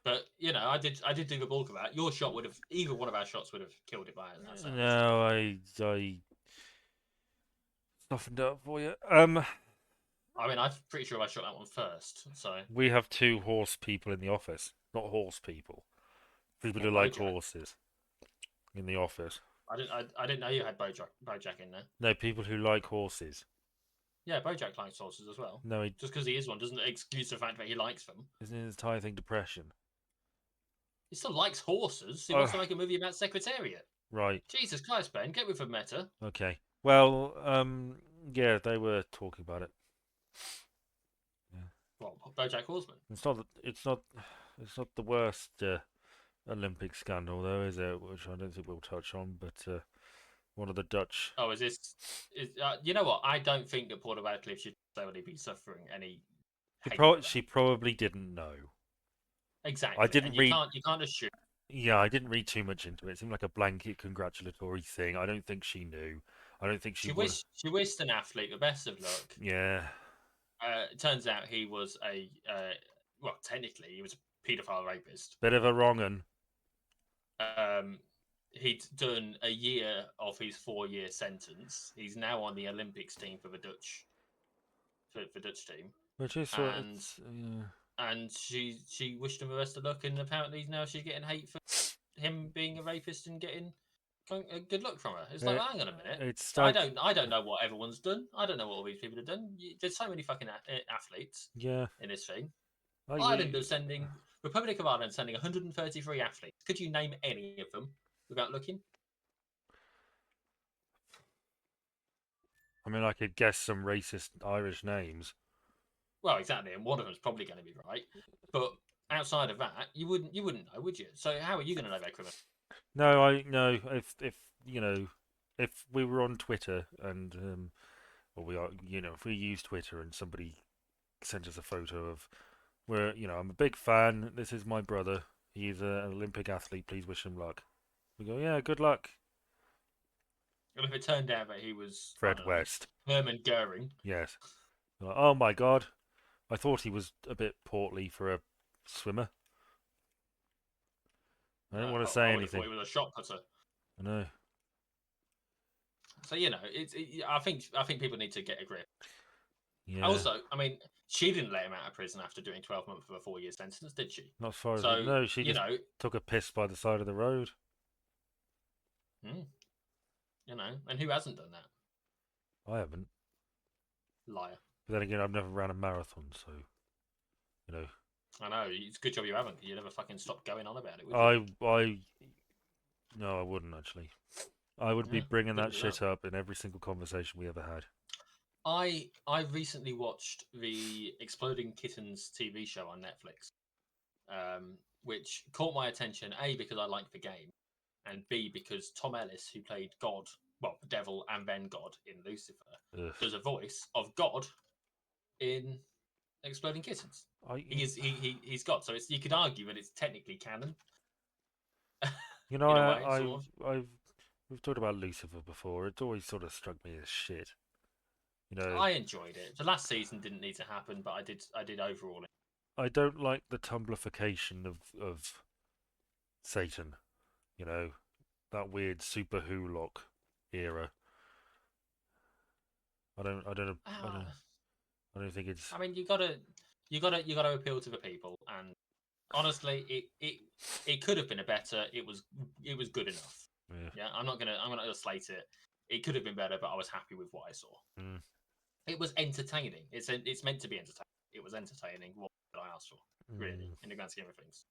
But I did do the bulk of that. Your shot would have either one of our shots would have killed it by a certain distance. No, I softened up for you. I mean, I'm pretty sure I shot that one first. So We have 2 horse people in the office, not horse people. People who what like Bojack? horses in the office. I didn't know you had Bojack in there. No, people who like horses. Yeah, Bojack likes horses as well. No, he Just because he is one doesn't excuse the fact that he likes them. isn't his entire thing depression. He still likes horses. He wants Oh, to make a movie about Secretariat. right. Jesus Christ, Ben, get with the meta. Okay. Well, yeah, they were talking about it. Yeah. Well, BoJack Horseman. It's not the worst Olympic scandal though, is it? Which I don't think we'll touch on, but one of the Dutch. Oh, is this? You know what? I don't think that Paula Radcliffe should necessarily be suffering any hate for that. She probably didn't know. Exactly. I didn't and read. you can't assume. Yeah, I didn't read too much into it. It seemed like a blanket congratulatory thing. I don't think she knew. I don't think she would. She wished an athlete the best of luck. Yeah. It turns out he was well, technically he was a paedophile rapist. Bit of a wrong un. He'd done a year of his 4-year sentence. He's now on the Olympics team for the Dutch team, Which is and yeah. and she wished him the best of luck. And apparently now she's getting hate for him being a rapist and getting good luck from her. It's like, hang on a minute. It's I like, don't know what everyone's done. I don't know what all these people have done. There's so many fucking athletes yeah. in this thing. Like Ireland are sending Republic of Ireland sending 133 athletes. Could you name any of them without looking? I mean, I could guess some racist Irish names. Well, exactly, and one of them's probably going to be right. But outside of that, you wouldn't know, would you? So how are you going to know their criminal? No, I no. If if we were on Twitter and or we are, if we use Twitter and somebody sent us a photo of where, I'm a big fan. This is my brother. He's an Olympic athlete. Please wish him luck. We go, yeah, good luck, And if it turned out that he was Fred West. Herman Goering, Yes. Like, oh my God, I thought he was a bit portly for a swimmer. I didn't want to say I anything. thought he was a shot putter. I know. So I think people need to get a grip. Yeah. Also, I mean, she didn't let him out of prison after doing 12 months of a 4-year sentence, did she? Not as far as So, no, she just took a piss by the side of the road. And who hasn't done that? I haven't. Liar. But then again, I've never ran a marathon, so I know, it's a good job you haven't. You never fucking stopped going on about it, would you? No, I wouldn't actually. I would be bringing that shit up in every single conversation we ever had. I recently watched the Exploding Kittens TV show on Netflix, which caught my attention, A, because I liked the game, and B, because Tom Ellis, who played God, well, the devil and then God in Lucifer, does a voice of God in Exploding Kittens. He's God, so you could argue that it's technically canon. We've talked about Lucifer before. It's always sort of struck me as shit. I enjoyed it. The last season didn't need to happen, but I did overall. I don't like the Tumblification of Satan. That weird Super Who-lock era. I don't think it's. I mean, you gotta appeal to the people, and honestly, it could have been a better. It was good enough. Yeah, I'm not gonna slate it. It could have been better, but I was happy with what I saw. Mm. It was entertaining. It's meant to be entertaining. It was entertaining. What did I ask for? Really, in the grand scheme of things.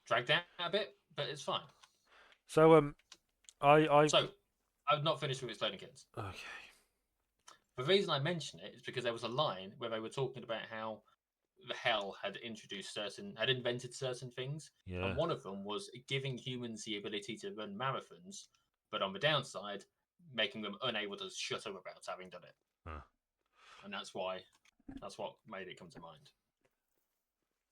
Dragged out a bit, but it's fine. So I've not finished with Exploding Kids. Okay. The reason I mention it is because there was a line where they were talking about how the hell had invented certain things, and one of them was giving humans the ability to run marathons, but on the downside, making them unable to shut up about having done it. And that's what made it come to mind.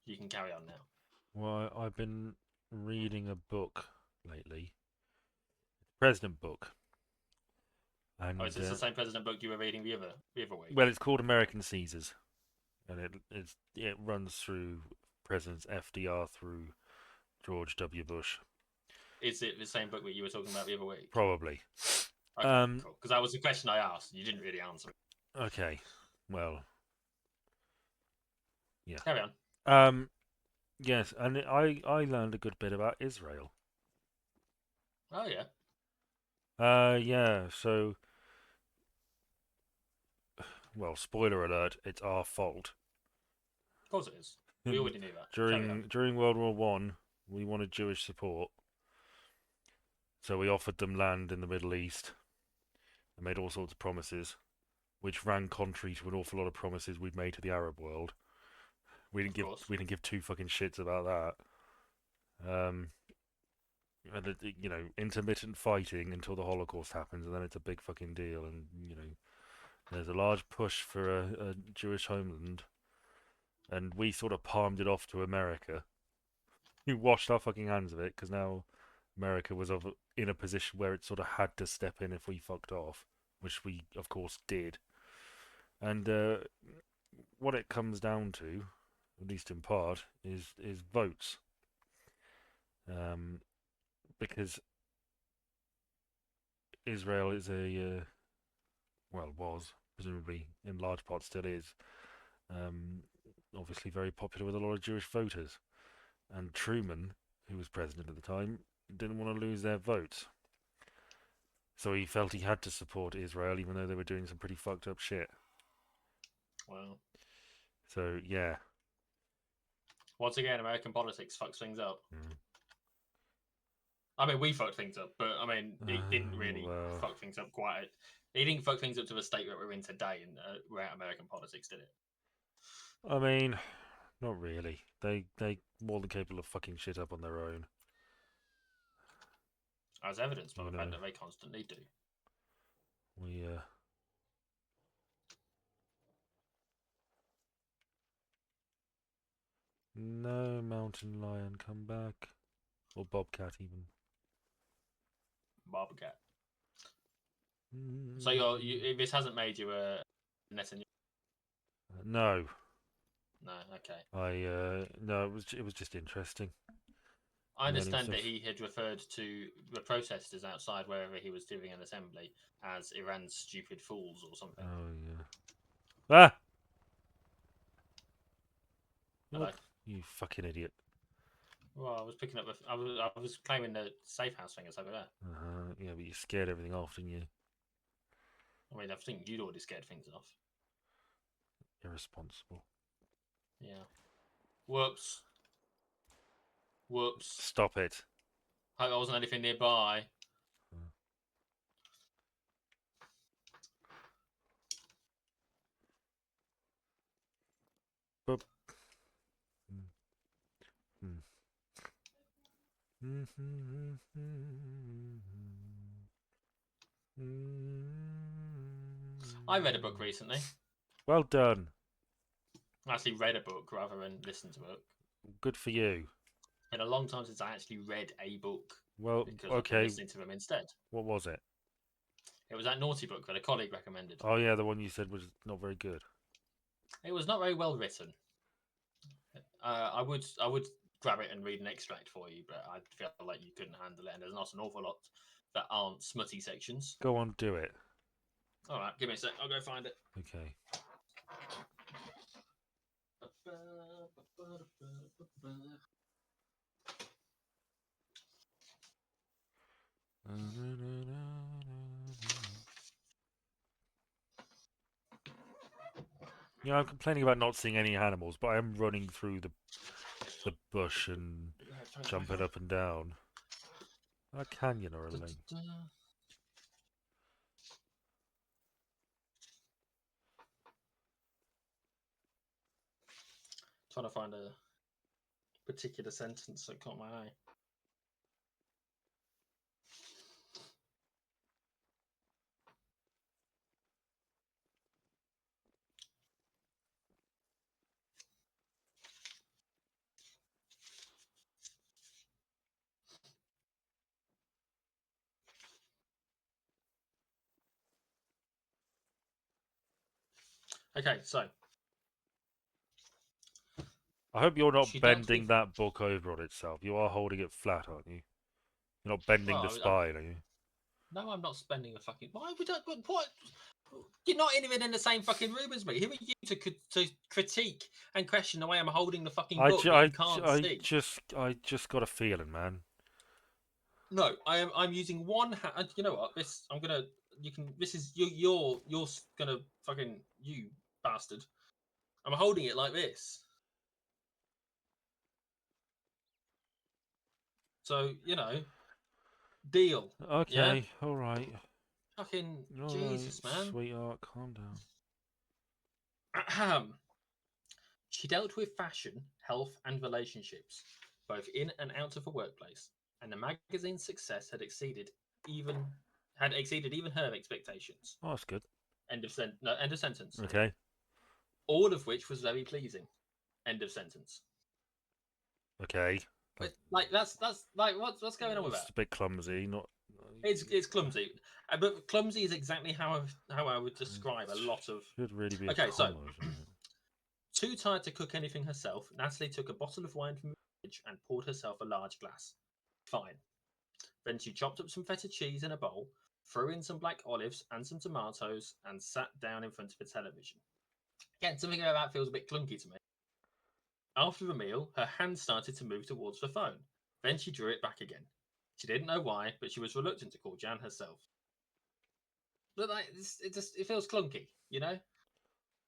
You can carry on now. Well, I've been reading a book lately, President book. And, is this the same President book you were reading the other week? Well, it's called American Caesars. and it runs through Presidents FDR through George W. Bush. Is it the same book that you were talking about the other week? Probably. Okay, cool. Because that was the question I asked. You didn't really answer it. Okay. Well, yeah. Carry on. Yes, and I learned a good bit about Israel. Oh yeah, Yeah. So, well, spoiler alert, it's our fault. of course it is. We already knew that. Carry on. During World War One, we wanted Jewish support, so we offered them land in the Middle East and made all sorts of promises, which ran contrary to an awful lot of promises we'd made to the Arab world. Of course. We didn't give two fucking shits about that. And intermittent fighting until the Holocaust happens, and then it's a big fucking deal. And there's a large push for a Jewish homeland, and we sort of palmed it off to America, who washed our fucking hands of it because now America was in a position where it sort of had to step in if we fucked off, which we of course did. And what it comes down to, at least in part, is votes. Because Israel is well, was presumably in large part still is, um, obviously very popular with a lot of Jewish voters. And Truman, who was president at the time, didn't want to lose their votes. So he felt he had to support Israel, even though they were doing some pretty fucked up shit. Wow. So yeah. Once again, American politics fucks things up. Mm. I mean, we fucked things up, but I mean, it didn't really Well, fuck things up quite. It didn't fuck things up to the state that we're in today, and where American politics did it. I mean, not really. They more than capable of fucking shit up on their own. As evidenced by You the know, fact that they constantly do. we no mountain lion come back, or bobcat even. Bobcat. So this hasn't made you a Netanyahu. No, No, okay. no, it was just interesting. I Learning understand that stuff. he had referred to the protesters outside wherever he was doing an assembly as Iran's stupid fools or something. Oh yeah. Ah! Hello. What? You fucking idiot. Well, I was picking up. I was claiming the safe house thing is over there. Yeah, but you scared everything off, didn't you? I mean, I think you'd already scared things off. Irresponsible. Yeah. Whoops. Whoops. Stop it. Hope there wasn't anything nearby. Boop. I read a book recently. Well done. I actually read a book rather than listened to a book. Good for you. Been a long time since I actually read a book. Well, because I've been okay. listening to them instead. What was it? It was that naughty book that a colleague recommended. Oh yeah, the one you said was not very good. It was not very well written. I would grab it and read an extract for you, but I feel like you couldn't handle it, and there's not an awful lot that aren't smutty sections. Go on, do it. All right, give me a sec. I'll go find it. Okay. Yeah, I'm complaining about not seeing any animals, but I am running through the bush and jumping up and down. A canyon or a lane. Trying to find a particular sentence that caught my eye. Okay, so I hope you're not She dealt bending with. that book over on itself. You are holding it flat, aren't you? You're not bending the Well, spine, are you? no, I'm not spending a fucking. Why would I? What? You're not even in the same fucking room as me. Who are you to critique and question the way I'm holding the fucking I, book ju- that you I, can't I see? just, I just got a feeling, man. No, I am. I'm using one hand. You know what? This I'm gonna. You can. This is you. You're gonna fucking you bastard. I'm holding it like this. So deal. Yeah. Okay, all right, Fucking all right, Jesus, man. sweetheart, calm down. Ahem. She dealt with fashion, health, and relationships, both in and out of the workplace, and the magazine's success even had exceeded even her expectations. Oh, that's good. End of sentence. Okay, All of which was very pleasing. End of sentence. okay. But like that's like what's going on with It's that? a bit clumsy, not. It's clumsy, but clumsy is exactly how I would describe a It lot of. should really be a Okay, so comma, shouldn't it? too tired to cook anything herself, Natalie took a bottle of wine from the fridge and poured herself a large glass. Fine. Then she chopped up some feta cheese in a bowl, threw in some black olives and some tomatoes, and sat down in front of the television. Again, something about that feels a bit clunky to me. After the meal, her hand started to move towards the phone. Then she drew it back again. She didn't know why, but she was reluctant to call Jan herself. But like, it feels clunky, you know?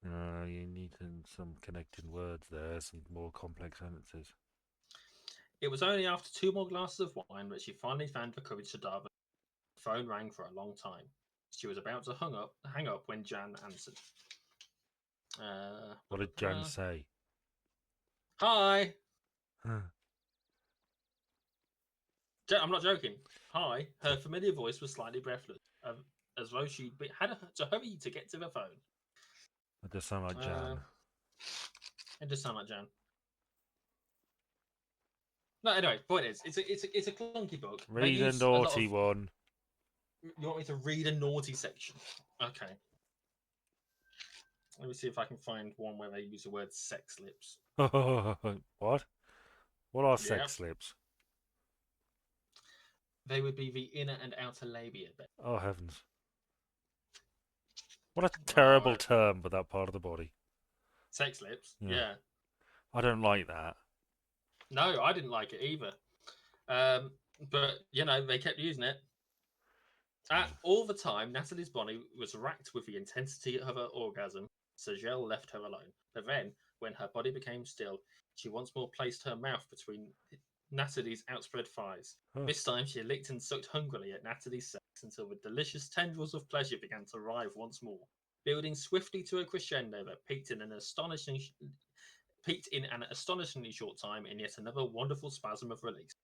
You need some connecting words there, some more complex sentences. It was only after 2 more glasses of wine that she finally found the courage to dial. The phone rang for a long time. She was about to hang up when Jan answered. What did Jan say? Hi. I'm not joking. Hi. Her familiar voice was slightly breathless, as though she had to hurry to get to the phone. That does sound like Jan. It does sound like Jan. No, anyway, point is, it's a clunky book. Read a naughty one. You want me to read a naughty section? Okay. Let me see if I can find one where they use the word sex lips. What? What are Yeah. sex slips? They would be the inner and outer labia. Oh, heavens. What a terrible term for that part of the body. Sex lips? Yeah. I don't like that. No, I didn't like it either. But, they kept using it. All the time, Natalie's body was racked with the intensity of her orgasm. Sajel left her alone. But then, when her body became still, she once more placed her mouth between Natalie's outspread thighs. Oh. This time, she licked and sucked hungrily at Natalie's sex until the delicious tendrils of pleasure began to writhe once more, building swiftly to a crescendo that peaked in an astonishingly short time in yet another wonderful spasm of release.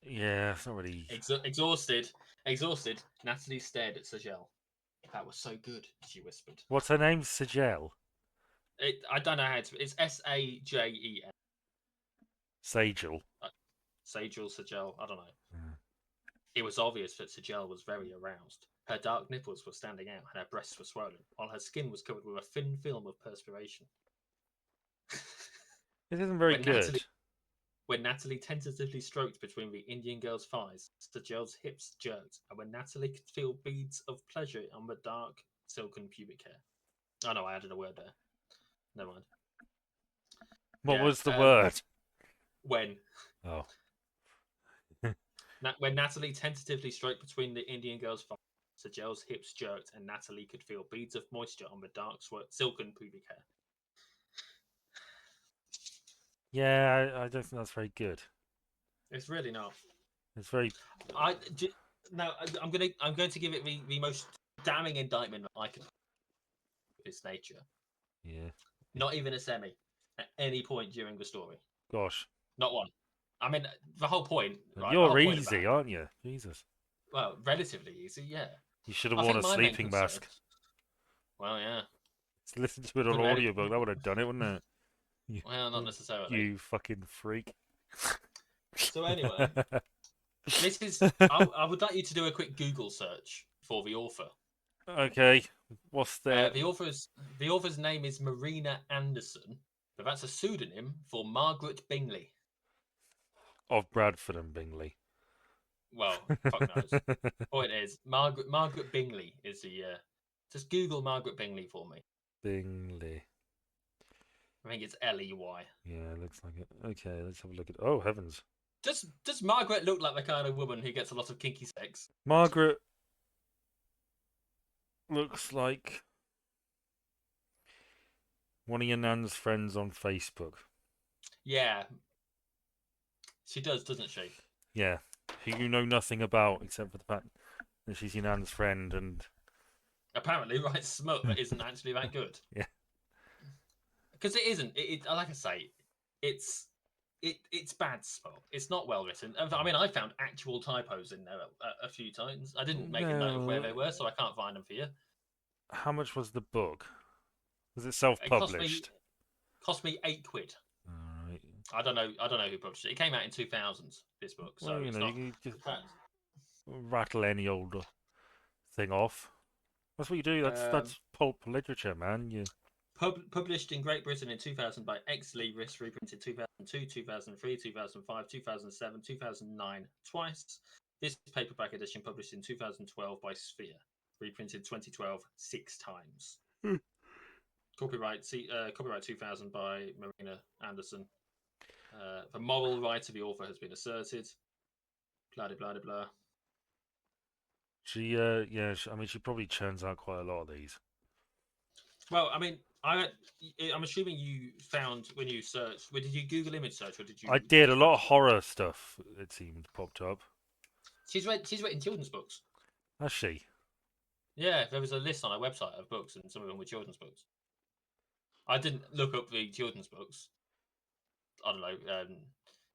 Yeah, it's not really. Exhausted, Natalie stared at Sajel. That was so good, she whispered. What's her name? Sajel? I don't know how to. It's Sajel. Sajel. Sajel, Sajel, I don't know. Yeah. It was obvious that Sajel was very aroused. Her dark nipples were standing out and her breasts were swollen, while her skin was covered with a thin film of perspiration. It isn't very good. When Natalie tentatively stroked between the Indian girl's thighs, Sajel's hips jerked, and when Natalie could feel beads of pleasure on the dark, silken pubic hair. Oh no, I added a word there. Never mind. What was the word? When. Oh. When Natalie tentatively stroked between the Indian girl's thighs, Sajel's hips jerked, and Natalie could feel beads of moisture on the dark, silken pubic hair. Yeah, I don't think that's very good. It's really not. It's very. I'm going to give it the most damning indictment that I could. Its nature. Yeah. Not even a semi at any point during the story. Gosh. Not one. I mean, the whole point. Right, You're the whole easy, point aren't you? Jesus. Well, relatively easy, yeah. You should have worn a sleeping mask. Well, yeah. Listen to it on audiobook. That would have done it, wouldn't it? Well, not necessarily. You fucking freak. So anyway, this is. I would like you to do a quick Google search for the author. Okay, what's that? The author's name is Marina Anderson, but that's a pseudonym for Margaret Bingley. Of Bradford and Bingley. Well, fuck knows. Point is, Margaret Bingley is the. Just Google Margaret Bingley for me. Bingley. I think it's Ley. Yeah, looks like it. Okay, let's have a look at. Oh heavens! Does Margaret look like the kind of woman who gets a lot of kinky sex? Margaret looks like one of your nan's friends on Facebook. Yeah, she does, doesn't she? Yeah, who you know nothing about except for the fact that she's your nan's friend and. Apparently, right, smut that isn't actually that good. Yeah. Because it isn't. Like I say, it's it's bad smut. It's not well written. I mean, I found actual typos in there a few times. I didn't make a note of where Well, they were, so I can't find them for you. how much was the book? Was it It self-published? cost me £8. Alright. I don't know. I don't know who published it. It came out in 2000s. This book, so Well, you it's know, you not. can just In fact, rattle any old thing off. That's what you do. That's pulp literature, man. You published in Great Britain in 2000 by X. Lewis, reprinted 2002, 2003, 2005, 2007, 2009 twice. This paperback edition published in 2012 by Sphere, reprinted 2012 6 times. Hmm. Copyright 2000 by Marina Anderson. The moral right of the author has been asserted. Blah blah blah blah. She, yeah. I mean, she probably churns out quite a lot of these. Well, I mean, I'm assuming you found when you searched. Did you Google image search or did you? I did a just lot of Google? horror stuff. It seemed popped up. She's written children's books. Has she? Yeah, there was a list on our website of books, and some of them were children's books. I didn't look up the children's books. I don't know,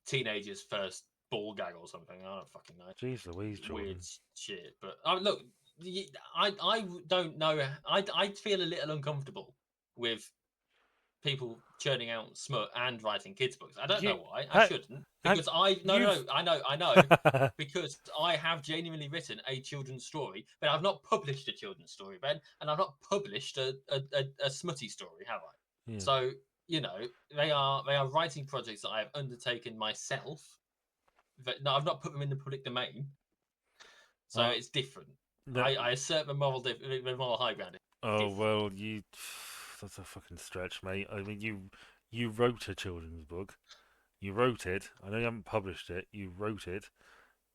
teenagers' first ball gag or something. I don't fucking know. Jeez Louise, Jordan. Weird shit. But look, I don't know. I feel a little uncomfortable with people churning out smut and writing kids books. I don't You, know why. I ha, shouldn't ha, because you've. I know because I have genuinely written a children's story, but I've not published a children's story, Ben, and I've not published a smutty story, have I? Yeah. So you know they are writing projects that I have undertaken myself. But no, I've not put them in the public domain, so it's different. I assert the moral high ground. Oh well, you. That's a fucking stretch, mate. I mean, you wrote a children's book. You wrote it. I know you haven't published it. You wrote it,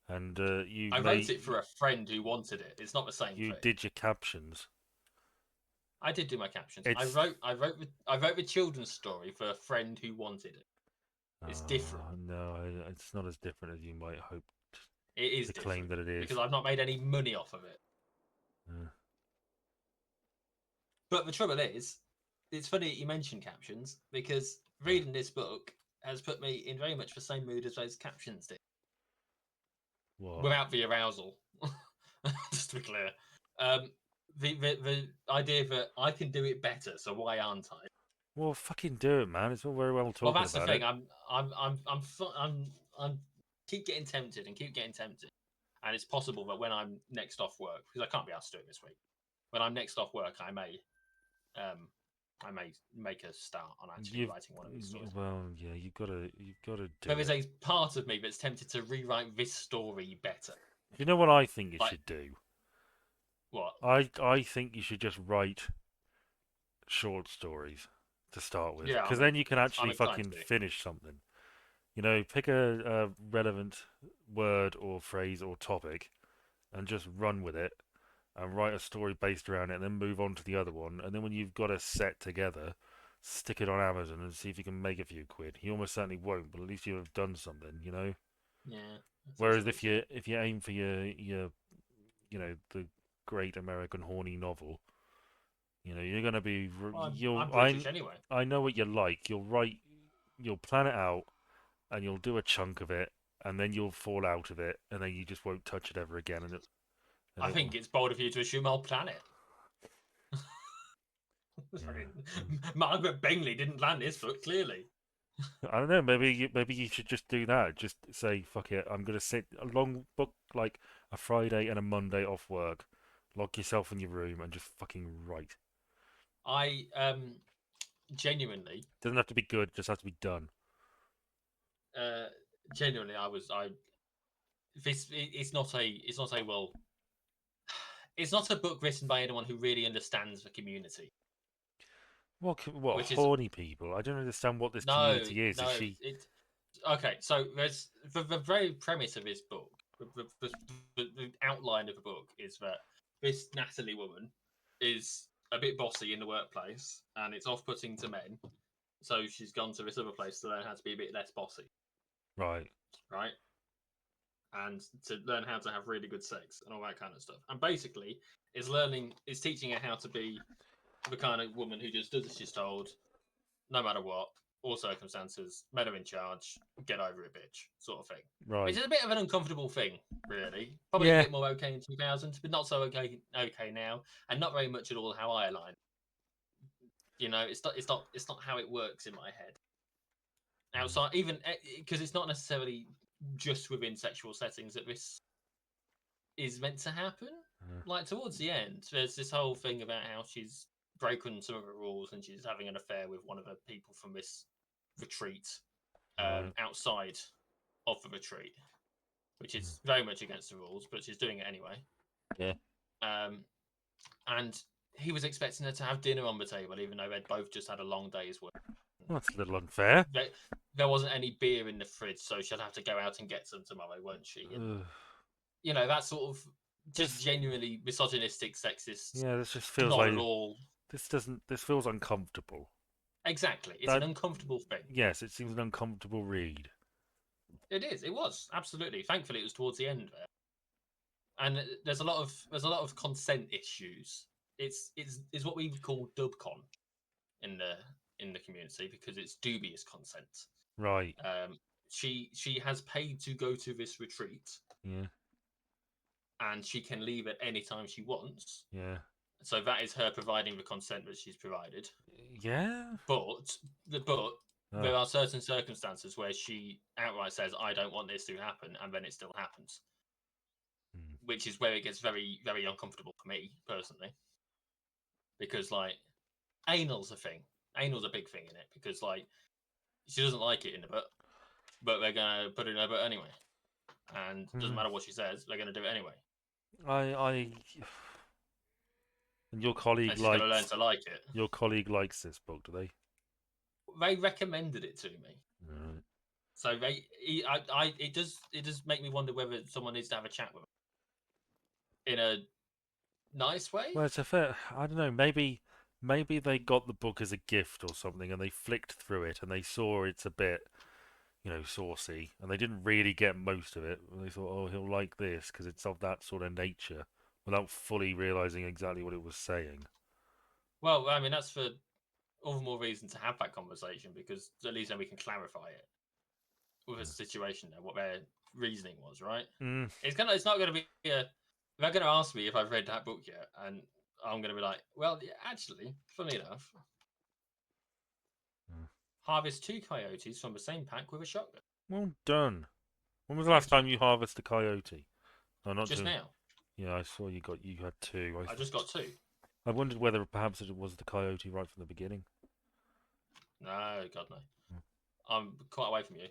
and you I made. wrote it for a friend who wanted it. It's not the same You thing. did your captions. I did do my captions. It's. I wrote the children's story for a friend who wanted it. It's different. No, it's not as different as you might hope It is to different claim that it is. because I've not made any money off of it. Uh, But the trouble is, it's funny that you mention captions because reading this book has put me in very much the same mood as those captions did. what? Without the arousal, just to be clear. The idea that I can do it better, so why aren't I? Well, fucking do it, man. It's all very well Well, talking that's the about thing. it. I'm keep getting tempted and keep getting tempted, and it's possible that when I'm next off work, because I can't be asked to do it this week, when I'm next off work, I may make a start on actually writing one of these stories. Well, yeah, you've got to do There it. is a part of me that's tempted to rewrite this story better. You know what I think you Like- should do? What? I think you should just write short stories to start with, Yeah, because then you can actually inclined fucking to. finish something. You know, pick a relevant word or phrase or topic, and just run with it, and write a story based around it, and then move on to the other one. And then when you've got a set together, stick it on Amazon and see if you can make a few quid. You almost certainly won't, but at least you'll have done something, you know. Yeah. Whereas if you aim for your you know, the great American horny novel, you know, you're gonna be I'm British anyway. I know what you're like. You'll plan it out, and you'll do a chunk of it, and then you'll fall out of it, and then you just won't touch it ever again. I think it's bold of you to assume I'll plan it. Yeah. Margaret Bingley didn't plan this book, clearly. I don't know. Maybe you should just do that. Just say fuck it. I'm gonna sit a long book like a Friday and a Monday off work. Lock yourself in your room and just fucking write. genuinely, Doesn't have to be good; just has to be done. uh, genuinely, I it's not a well, it's not a book written by anyone who really understands the community, What which is horny people? I don't understand what this no, community is. Is no, she? it okay. So there's the very premise of this book, the outline of the book is that this Natalie woman is a bit bossy in the workplace, and it's off-putting to men. So she's gone to this other place to learn how to be a bit less bossy, Right. right? And to learn how to have really good sex and all that kind of stuff. And basically, is teaching her how to be the kind of woman who just does as she's told, no matter what, all circumstances, men are in charge, get over it, bitch, sort of thing. Which Right. is a bit of an uncomfortable thing, really. Probably a Yeah. bit more okay in 2000s, but not so okay now, and not very much at all how I align. You know, it's not how it works in my head. Outside, even because it's not necessarily just within sexual settings that this is meant to happen. Uh, Like towards the end, there's this whole thing about how she's broken some of the rules and she's having an affair with one of the people from this retreat right. outside of the retreat, which Mm. is very much against the rules, but she's doing it anyway. Yeah. Um, and he was expecting her to have dinner on the table, even though they'd both just had a long day's work. Well, that's a little unfair. There wasn't any beer in the fridge, so she'll have to go out and get some tomorrow, won't she? And Ugh. you know that sort of just This. genuinely misogynistic, sexist, Yeah. This just feels not at like all. this doesn't. This feels uncomfortable. Exactly, it's an That. uncomfortable thing. Yes, it seems an uncomfortable read. It is. It was absolutely. Thankfully, it was towards the end there, and there's a lot of consent issues. It's what we would call dubcon in the community because it's dubious consent. Right. Um, she has paid to go to this retreat, Yeah. and she can leave at any time she wants. Yeah. So that is her providing the consent that she's provided. Yeah. But but Oh. there are certain circumstances where she outright says, "I don't want this to happen," and then it still happens, Hmm. which is where it gets very very uncomfortable for me personally, because like anal's a thing. Anal's a big thing in it because like she doesn't like it in the butt, but they're gonna put it in her butt anyway, and it doesn't Hmm. matter what she says, they're gonna do it anyway, I. And your colleague and she's gonna learn likes. to like it. Your colleague likes this book, do they? They recommended it to me, Right. so it does make me wonder whether someone needs to have a chat with her in a nice way. Well, it's a fair. I don't know. Maybe they got the book as a gift or something, and they flicked through it, and they saw it's a bit, saucy, and they didn't really get most of it. And they thought, oh, he'll like this because it's of that sort of nature, without fully realizing exactly what it was saying. Well, I mean, that's for all the more reason to have that conversation because at least then we can clarify it with a situation there, what their reasoning was, right? Mm. It's not gonna be a they're gonna ask me if I've read that book yet, and I'm gonna be like, well, yeah, actually, funny enough, Mm. harvest two coyotes from the same pack with a shotgun. Well done. When was the last Thank you. time you harvested a coyote? Oh, not Just to. now, Yeah, I saw you had two. I just got two. I wondered whether perhaps it was the coyote right from the beginning. No, God no. Mm. I'm quite away from you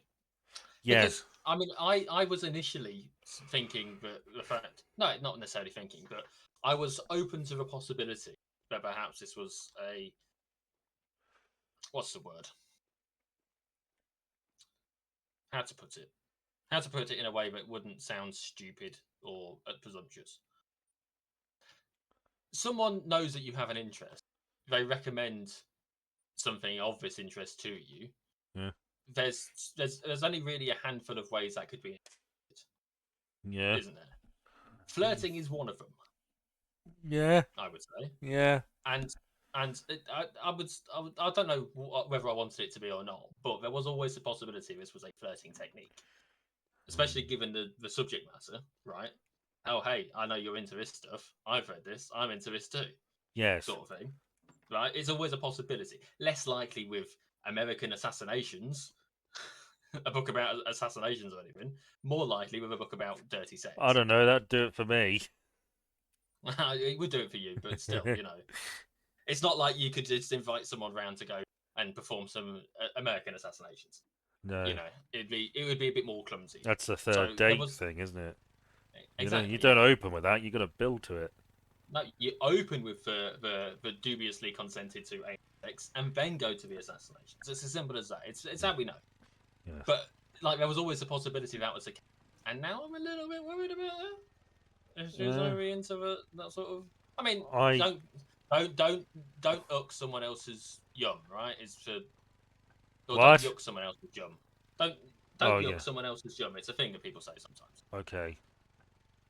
because Yes. I mean, I was initially thinking that the fact no, not necessarily thinking, but I was open to the possibility that perhaps this was a what's the word? How to put it? How to put it in a way that wouldn't sound stupid or presumptuous. Someone knows that you have an interest. They recommend something of this interest to you. Yeah. There's only really a handful of ways that could be, Yeah. isn't there? Flirting is one of them, Yeah. I would say, Yeah. and I don't know whether I wanted it to be or not, but there was always the possibility this was a flirting technique, especially Mm. given the subject matter, right? Oh, hey, I know you're into this stuff. I've read this. I'm into this too, Yes. sort of thing, right? It's always a possibility. Less likely with American assassinations, a book about assassinations or anything. More likely with a book about dirty I sex. don't know. That'd do it for me. It would do it for you, but still, you know, it's not like you could just invite someone round to go. and perform some American assassinations. No, It would be a bit more clumsy. that's the So third there date was thing, isn't it? You exactly, don't yeah. open with that. You got to build to it. No, you open with the dubiously consented to sex and then go to the assassinations. It's as simple as that. It's how we know. Yes. But like there was always the possibility that was the case. And now I'm a little bit worried about her. If she's Uh, only into that sort of. I mean, I don't don't uck someone else's yum, right? It's for or don't what? yuck someone else's yum. Don't Oh don't yuck yeah. someone else's yum. It's a thing that people say sometimes. Okay.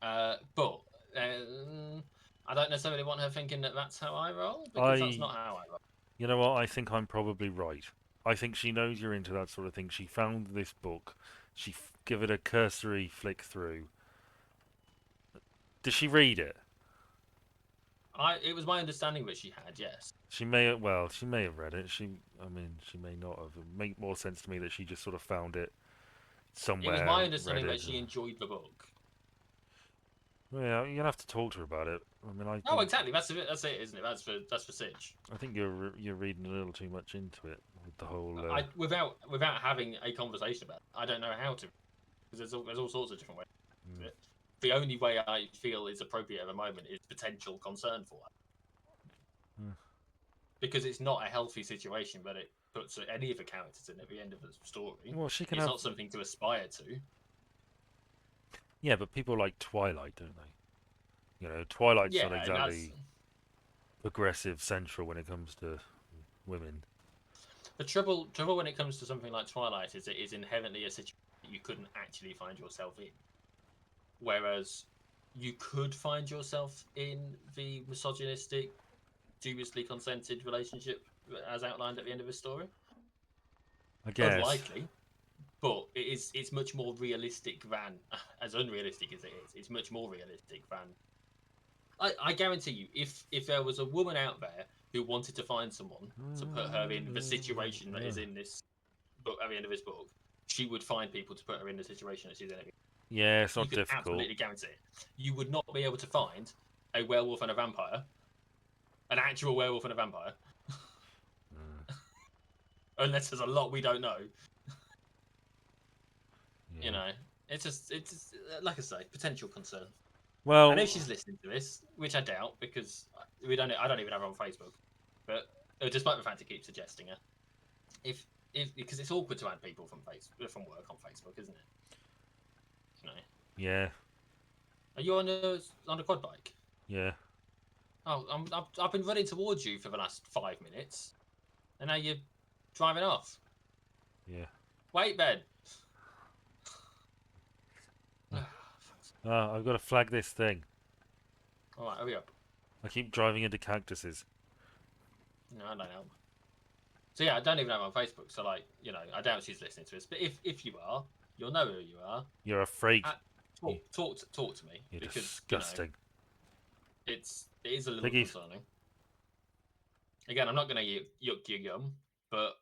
But I don't necessarily want her thinking that that's how I roll because that's I not how I roll. You know what? I think I'm probably right. I think she knows you're into that sort of thing. She found this book. Give it a cursory flick through. Did she read it? It was my understanding that she had, yes. She may well. She may have read it. I mean, she may not have. It make more sense to me that she just sort of found it It was somewhere, my read understanding that it. she enjoyed the book. Well, yeah, you'll have to talk to her about it. I mean, Oh, exactly. That's it. That's it, isn't it? That's for Sitch. I think you're reading a little too much into it with the whole. I without having a conversation about it, I don't know how to because there's all sorts of different ways to Mm, it. The only way I feel is appropriate at the moment is potential concern for her mm. because it's not a healthy situation, but it puts any of the characters in at the end of the story. Well, she can It's have. not something to aspire to. Yeah, but people like Twilight, don't they? Twilight's Yeah, not and that's exactly progressive central when it comes to women. the trouble when it comes to something like Twilight is it is inherently a situation that you couldn't actually find yourself in. Whereas you could find yourself in the misogynistic, dubiously consented relationship as outlined at the end of the story. I guess. Unlikely, but it's much more realistic than as unrealistic as it is. It's much more realistic than I guarantee you, if there was a woman out there who wanted to find someone to put her in the situation that is in this book at the end of this book, she would find people to put her in the situation that she's in. Yeah, it's You not could difficult. absolutely guarantee it. You would not be able to find a werewolf and a vampire, an actual werewolf and a vampire, Mm, unless there's a lot we don't know. You yeah. know, it's just like I say, potential concern. I know Well, she's listening to this, which I doubt because we don't. I don't even have her on Facebook. But despite the fact it keeps suggesting her, if because it's awkward to add people from work on Facebook, isn't it? You know, yeah, are you on a quad bike? yeah. Oh, I've been running towards you for the last 5 minutes, and now you're driving off. Yeah. Wait, Ben. I've got to flag this thing. All right, hurry up. I keep driving into cactuses. No, I don't know. So yeah, I don't even have her on Facebook. So like, I doubt she's listening to this. But if you are, you'll know who you are. You're a freak. Talk to me You're because disgusting. it is a little Piggies. concerning. Again, I'm not going to yuck your gum, but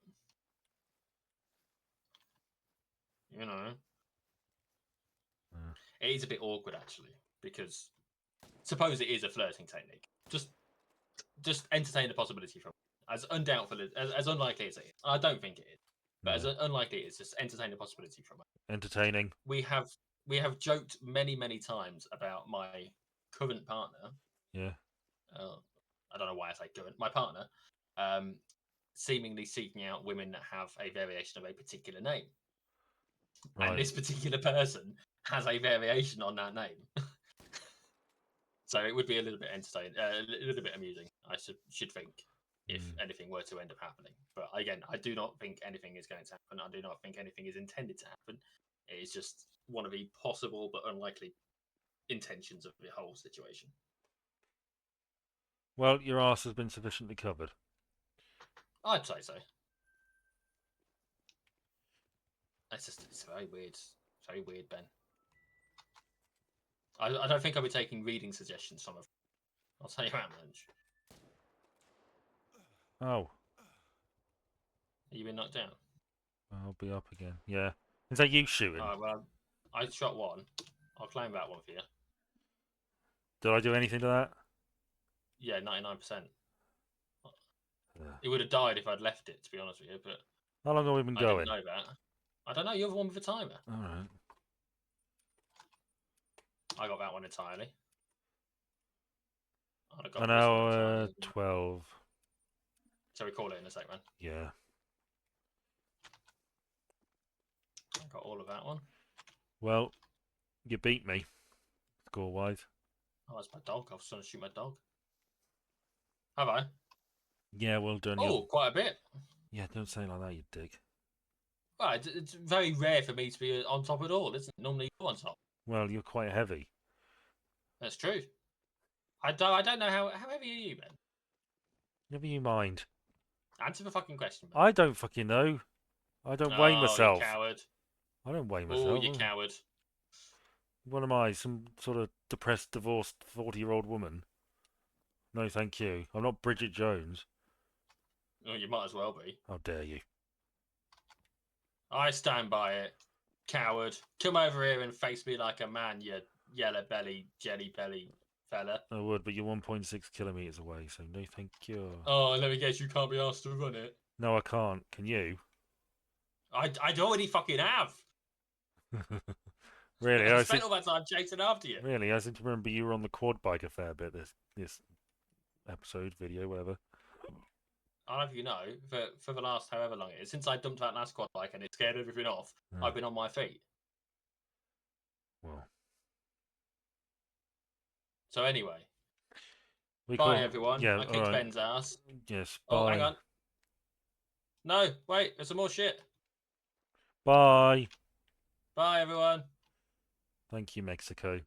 you know, Uh, it is a bit awkward actually because suppose it is a flirting technique. Just entertain the possibility from as undoubtful as unlikely as it is. I don't think it is, but as yeah. unlikely it is, just entertain the possibility from it. Entertaining. We have joked many times about my current partner. Yeah. Uh, I don't know why I say current. My partner, um, seemingly seeking out women that have a variation of a particular name, and Right. this particular person has a variation on that name. So it would be a little bit entertaining, a little bit amusing. I should think if Mm. anything were to end up happening. But again, I do not think anything is going to happen. I do not think anything is intended to happen. It is just one of the possible but unlikely intentions of the whole situation. Well, your ass has been sufficiently covered. I'd say so. It's very weird. It's very weird, Ben. I don't think I'll be taking reading suggestions from her. I'll tell you that much. Oh, Are you been knocked down? I'll be up again. Yeah. Is that you shooting? Well, I shot one. I'll claim that one for you. Did I do anything to that? Yeah, 99%. It would have died if I'd left it, to be honest with you, but How long have we been I didn't going? know that. I don't know, you're the one with the timer. Alright. I got that one entirely. I'd have got An this one hour entirely. 12. So we call it in a sec, man. Yeah. I got all of that one. Well, you beat me, score-wise. Oh, that's my dog. I was trying to shoot my dog. Have I? Yeah, well done. Oh, quite a bit. Yeah, don't say it like that, you dick. Well, it's very rare for me to be on top at all, isn't it? Normally you're on top. Well, you're quite heavy. That's true. I don't know how heavy are you, man? Never you mind. Answer the fucking question, man. I don't fucking know. I don't weigh Oh, myself. you coward. I don't weigh Oh, myself. you coward. What am I, some sort of depressed, divorced 40-year-old woman? No, thank you. I'm not Bridget Jones. Oh, you might as well be. How dare you? I stand by it. Coward. Come over here and face me like a man, you yellow belly, jelly belly fella. I would, but you're 1.6 kilometres away, so no thank you. Oh, let me guess, you can't be asked to run it. No, I can't. Can you? I'd already fucking have. Really? I spent all that time chasing after you. Really? I seem to remember you were on the quad bike a fair bit this episode, video, whatever. I'll have you know, for the last however long it is, since I dumped that last quad bike and it scared everything off, I've been on my feet. Well. So anyway. Bye, Bye, everyone. Yeah, I kicked Ben's ass. Yes, Oh, bye. hang on. No, wait, there's some more shit. Bye. Bye, everyone. Thank you, Mexico.